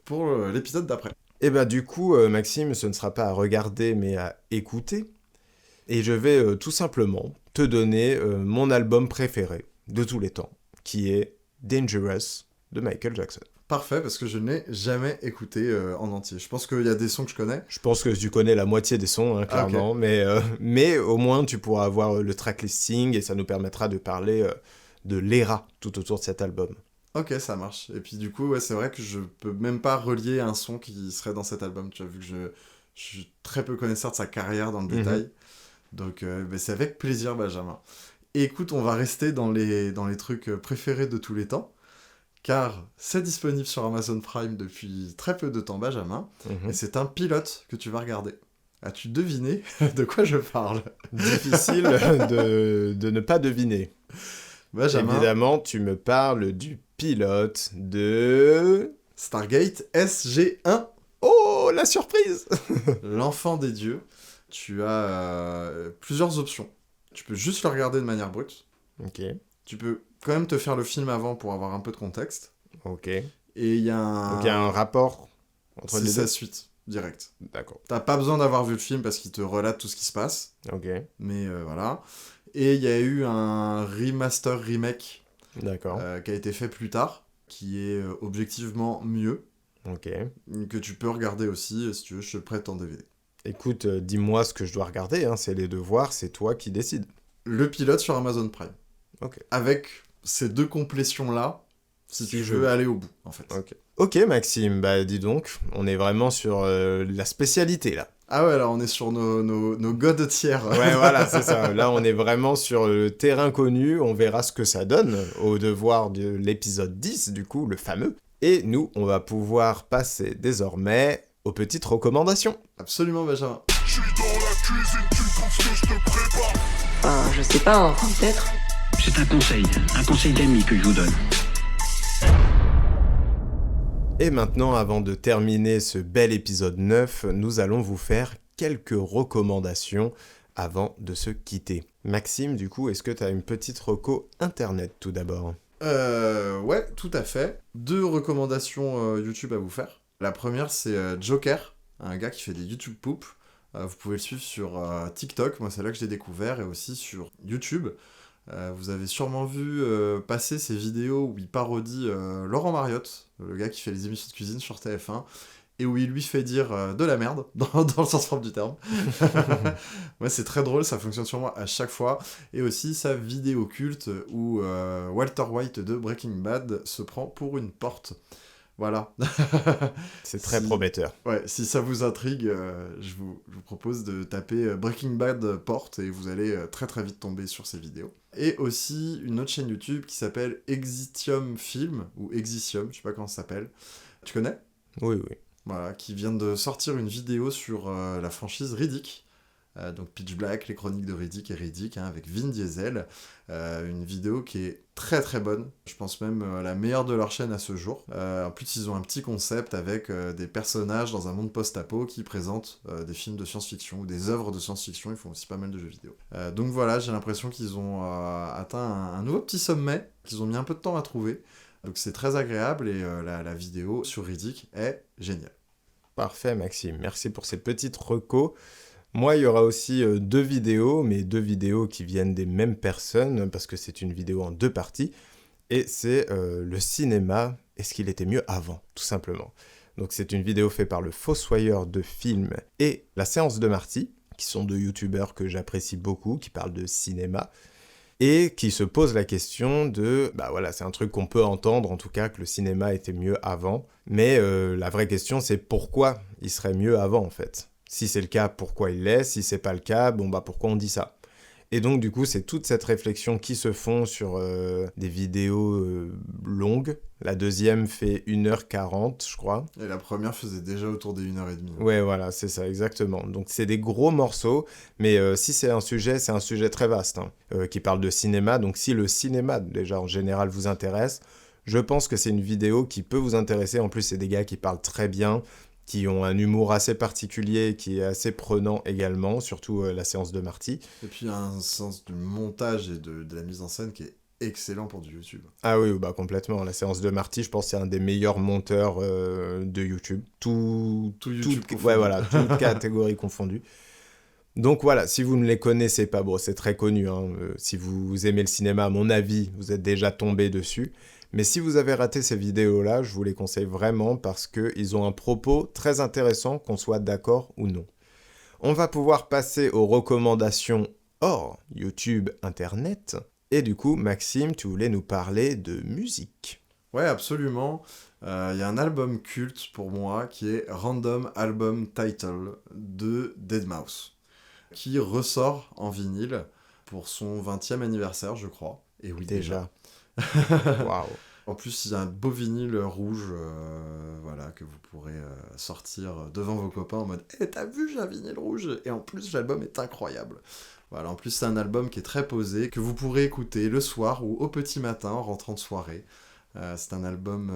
pour l'épisode d'après ? Et du coup, Maxime, ce ne sera pas à regarder, mais à écouter. Et je vais tout simplement te donner mon album préféré de tous les temps, qui est Dangerous de Michael Jackson. Parfait, parce que je n'ai jamais écouté en entier. Je pense qu'il y a des sons que je connais. Je pense que tu connais la moitié des sons, hein, clairement, okay. Mais au moins tu pourras avoir le track listing et ça nous permettra de parler de l'era tout autour de cet album. Ok, ça marche. Et puis du coup, ouais, c'est vrai que je peux même pas relier un son qui serait dans cet album, tu vois, vu que je suis très peu connaisseur de sa carrière dans le détail. Donc c'est avec plaisir, Benjamin. Et écoute, on va rester dans les trucs préférés de tous les temps, car c'est disponible sur Amazon Prime depuis très peu de temps, Benjamin, et c'est un pilote que tu vas regarder. As-tu deviné de quoi je parle ? Difficile de ne pas deviner. Benjamin, évidemment, tu me parles du pilote de... Stargate SG-1. Oh, la surprise. L'enfant des dieux. Tu as plusieurs options. Tu peux juste le regarder de manière brute. Ok. Tu peux quand même te faire le film avant pour avoir un peu de contexte. Ok. Et il y a un... Donc il y a un rapport entre les deux. C'est sa suite, direct. D'accord. T'as pas besoin d'avoir vu le film parce qu'il te relate tout ce qui se passe. Ok. Mais voilà. Et il y a eu un remaster remake. D'accord. Qui a été fait plus tard, qui est objectivement mieux. Ok. Que tu peux regarder aussi, si tu veux, je te le prête en DVD. Écoute, dis-moi ce que je dois regarder, hein, c'est les devoirs, c'est toi qui décides. Le pilote sur Amazon Prime. Ok. Avec ces deux complétions-là, si tu veux aller au bout, en fait. Ok, Maxime, bah dis donc, on est vraiment sur la spécialité, là. Ah ouais, là, on est sur nos godes tiers. Ouais, voilà, c'est ça. Là, on est vraiment sur le terrain connu, on verra ce que ça donne au devoir de l'épisode 10, du coup, le fameux. Et nous, on va pouvoir passer désormais aux petites recommandations. Absolument, Benjamin. Je suis dans la cuisine, tu me penses que je te prépare. Je sais pas, peut-être. C'est un conseil d'ami que je vous donne. Et maintenant, avant de terminer ce bel épisode 9, nous allons vous faire quelques recommandations avant de se quitter. Maxime, du coup, est-ce que tu as une petite reco internet tout d'abord ? Ouais, tout à fait. 2 recommandations YouTube à vous faire. La première, c'est Joker, un gars qui fait des YouTube poop. Vous pouvez le suivre sur TikTok, moi c'est là que je l'ai découvert, et aussi sur YouTube. Vous avez sûrement vu passer ces vidéos où il parodie Laurent Mariotte, le gars qui fait les émissions de cuisine sur TF1, et où il lui fait dire de la merde, dans le sens propre du terme. Ouais, c'est très drôle, ça fonctionne sur moi à chaque fois. Et aussi sa vidéo culte où Walter White de Breaking Bad se prend pour une porte. Voilà. C'est très prometteur. Ouais, si ça vous intrigue, je vous propose de taper Breaking Bad porte et vous allez très très vite tomber sur ces vidéos. Et aussi une autre chaîne YouTube qui s'appelle Exitium Film, ou Exitium, je sais pas comment ça s'appelle. Tu connais ? Oui. Voilà, qui vient de sortir une vidéo sur la franchise Riddick. Donc Pitch Black, les chroniques de Riddick et Riddick, avec Vin Diesel. Une vidéo qui est très très bonne. Je pense même la meilleure de leur chaîne à ce jour. En plus, ils ont un petit concept avec des personnages dans un monde post-apo qui présentent des films de science-fiction ou des œuvres de science-fiction. Ils font aussi pas mal de jeux vidéo. Donc voilà, j'ai l'impression qu'ils ont atteint un nouveau petit sommet qu'ils ont mis un peu de temps à trouver. Donc c'est très agréable et la vidéo sur Riddick est géniale. Parfait, Maxime. Merci pour ces petites recos. Moi, il y aura aussi 2 vidéos, mais 2 vidéos qui viennent des mêmes personnes, parce que c'est une vidéo en 2 parties, et c'est le cinéma, est-ce qu'il était mieux avant, tout simplement. Donc c'est une vidéo faite par le Fossoyeur de films et la Séance de Marty, qui sont 2 youtubeurs que j'apprécie beaucoup, qui parlent de cinéma, et qui se posent la question de, bah voilà, c'est un truc qu'on peut entendre, en tout cas, que le cinéma était mieux avant, mais la vraie question, c'est pourquoi il serait mieux avant, en fait. Si c'est le cas, pourquoi il l'est ? Si c'est pas le cas, bon bah pourquoi on dit ça ? Et donc du coup, c'est toute cette réflexion qui se font sur des vidéos longues. La deuxième fait 1h40, je crois. Et la première faisait déjà autour des 1h30. Ouais, voilà, c'est ça, exactement. Donc c'est des gros morceaux, mais si c'est un sujet très vaste, qui parle de cinéma. Donc si le cinéma, déjà en général, vous intéresse, je pense que c'est une vidéo qui peut vous intéresser. En plus, c'est des gars qui parlent très bien, qui ont un humour assez particulier, qui est assez prenant également, surtout la Séance de Marty. Et puis un sens du montage et de la mise en scène qui est excellent pour du YouTube. Ah oui, bah complètement. La Séance de Marty, je pense que c'est un des meilleurs monteurs de YouTube. Tout YouTube confondu. Ouais, voilà, toutes catégories confondues. Donc voilà, si vous ne les connaissez pas, bon, c'est très connu. Si vous aimez le cinéma, à mon avis, vous êtes déjà tombé dessus. Mais si vous avez raté ces vidéos-là, je vous les conseille vraiment parce qu'ils ont un propos très intéressant, qu'on soit d'accord ou non. On va pouvoir passer aux recommandations hors YouTube, Internet. Et du coup, Maxime, tu voulais nous parler de musique. Ouais, absolument. Il y a un album culte pour moi qui est Random Album Title de Deadmau5, qui ressort en vinyle pour son 20e anniversaire, je crois. Et oui, déjà. Waouh. En plus, il y a un beau vinyle rouge voilà, que vous pourrez sortir devant vos copains en mode « Eh, t'as vu, j'ai un vinyle rouge !» Et en plus, l'album est incroyable. Voilà, en plus, c'est un album qui est très posé, que vous pourrez écouter le soir ou au petit matin en rentrant de soirée. C'est un album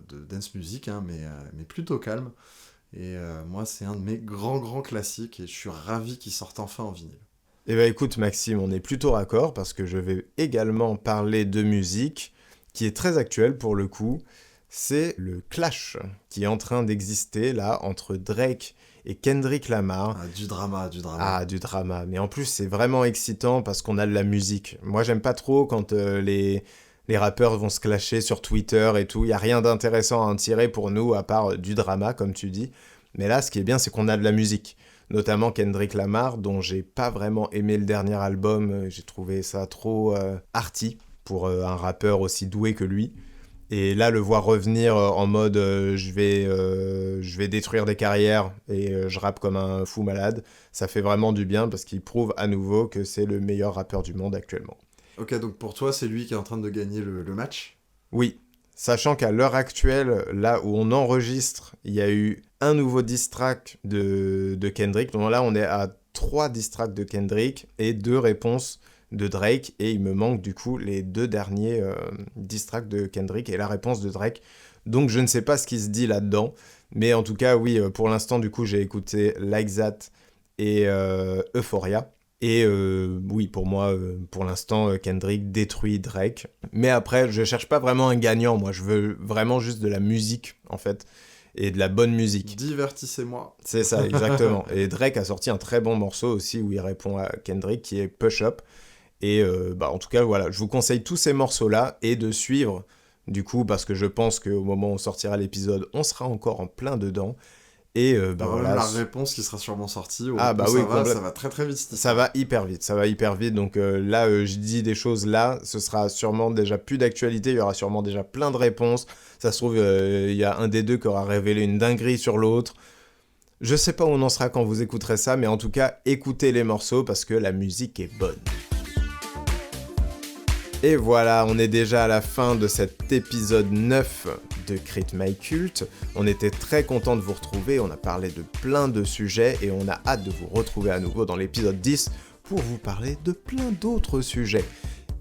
de dance music, hein, mais plutôt calme. Et moi, c'est un de mes grands classiques et je suis ravi qu'il sorte enfin en vinyle. Eh bien écoute Maxime, on est plutôt raccord parce que je vais également parler de musique qui est très actuelle pour le coup. C'est le clash qui est en train d'exister là entre Drake et Kendrick Lamar. Ah, du drama. Ah, du drama. Mais en plus, c'est vraiment excitant parce qu'on a de la musique. Moi, j'aime pas trop quand les rappeurs vont se clasher sur Twitter et tout. Il n'y a rien d'intéressant à en tirer pour nous à part du drama, comme tu dis. Mais là, ce qui est bien, c'est qu'on a de la musique. Notamment Kendrick Lamar, dont j'ai pas vraiment aimé le dernier album. J'ai trouvé ça trop arty pour un rappeur aussi doué que lui. Et là, le voir revenir en mode je vais détruire des carrières et je rappe comme un fou malade, ça fait vraiment du bien parce qu'il prouve à nouveau que c'est le meilleur rappeur du monde actuellement. Ok, donc pour toi, c'est lui qui est en train de gagner le match ? Oui, sachant qu'à l'heure actuelle, là où on enregistre, il y a eu un nouveau diss track de Kendrick. Donc là, on est à 3 diss tracks de Kendrick et 2 réponses de Drake. Et il me manque du coup les 2 derniers diss tracks de Kendrick et la réponse de Drake. Donc je ne sais pas ce qui se dit là-dedans. Mais en tout cas, oui, pour l'instant, du coup, j'ai écouté Like That et Euphoria. Et oui, pour moi, pour l'instant, Kendrick détruit Drake. Mais après, je cherche pas vraiment un gagnant, moi. Je veux vraiment juste de la musique, en fait. Et de la bonne musique. Divertissez-moi. C'est ça, exactement. Et Drake a sorti un très bon morceau aussi où il répond à Kendrick, qui est Push Up. Et en tout cas, voilà, je vous conseille tous ces morceaux-là et de suivre, du coup, parce que je pense qu'au moment où on sortira l'épisode, on sera encore en plein dedans. Et voilà, la réponse qui sera sûrement sortie. Ah bah oui, ça va très vite. Ça va hyper vite. Donc là, je dis des choses là, ce sera sûrement déjà plus d'actualité, il y aura sûrement déjà plein de réponses. Ça se trouve, il y a un des deux qui aura révélé une dinguerie sur l'autre. Je sais pas où on en sera quand vous écouterez ça, mais en tout cas, écoutez les morceaux parce que la musique est bonne. Et voilà, on est déjà à la fin de cet épisode 9 de Crit My Cult. On était très content de vous retrouver, on a parlé de plein de sujets et on a hâte de vous retrouver à nouveau dans l'épisode 10 pour vous parler de plein d'autres sujets.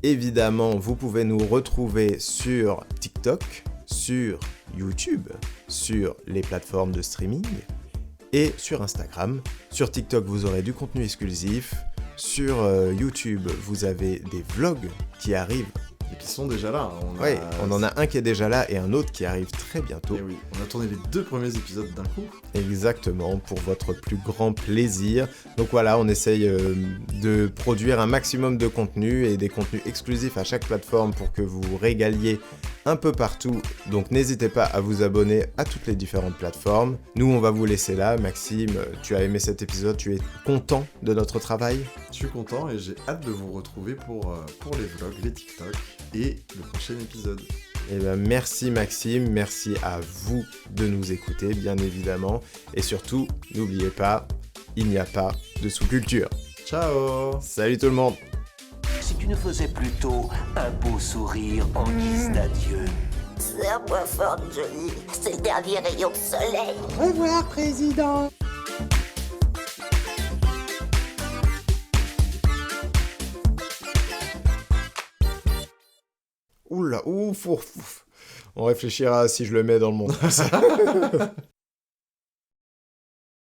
Évidemment, vous pouvez nous retrouver sur TikTok, sur YouTube, sur les plateformes de streaming et sur Instagram. Sur TikTok, vous aurez du contenu exclusif. Sur YouTube, vous avez des vlogs qui arrivent. Et qui sont déjà là. On en a un qui est déjà là et un autre qui arrive très bientôt. Et oui, on a tourné les 2 premiers épisodes d'un coup. Exactement, pour votre plus grand plaisir. Donc voilà, on essaye de produire un maximum de contenu et des contenus exclusifs à chaque plateforme pour que vous vous régaliez un peu partout. Donc n'hésitez pas à vous abonner à toutes les différentes plateformes. Nous, on va vous laisser là. Maxime, tu as aimé cet épisode, tu es content de notre travail ? Je suis content et j'ai hâte de vous retrouver pour les vlogs, les TikTok et le prochain épisode. Eh bien, merci Maxime, merci à vous de nous écouter, bien évidemment. Et surtout, n'oubliez pas, il n'y a pas de sous-culture. Ciao! Salut tout le monde! Si tu nous faisais plutôt un beau sourire en guise d'adieu. Serre-moi fort, Johnny. C'est le dernier rayon de soleil. Au revoir, président. Oula, ouf. On réfléchira si je le mets dans le montage.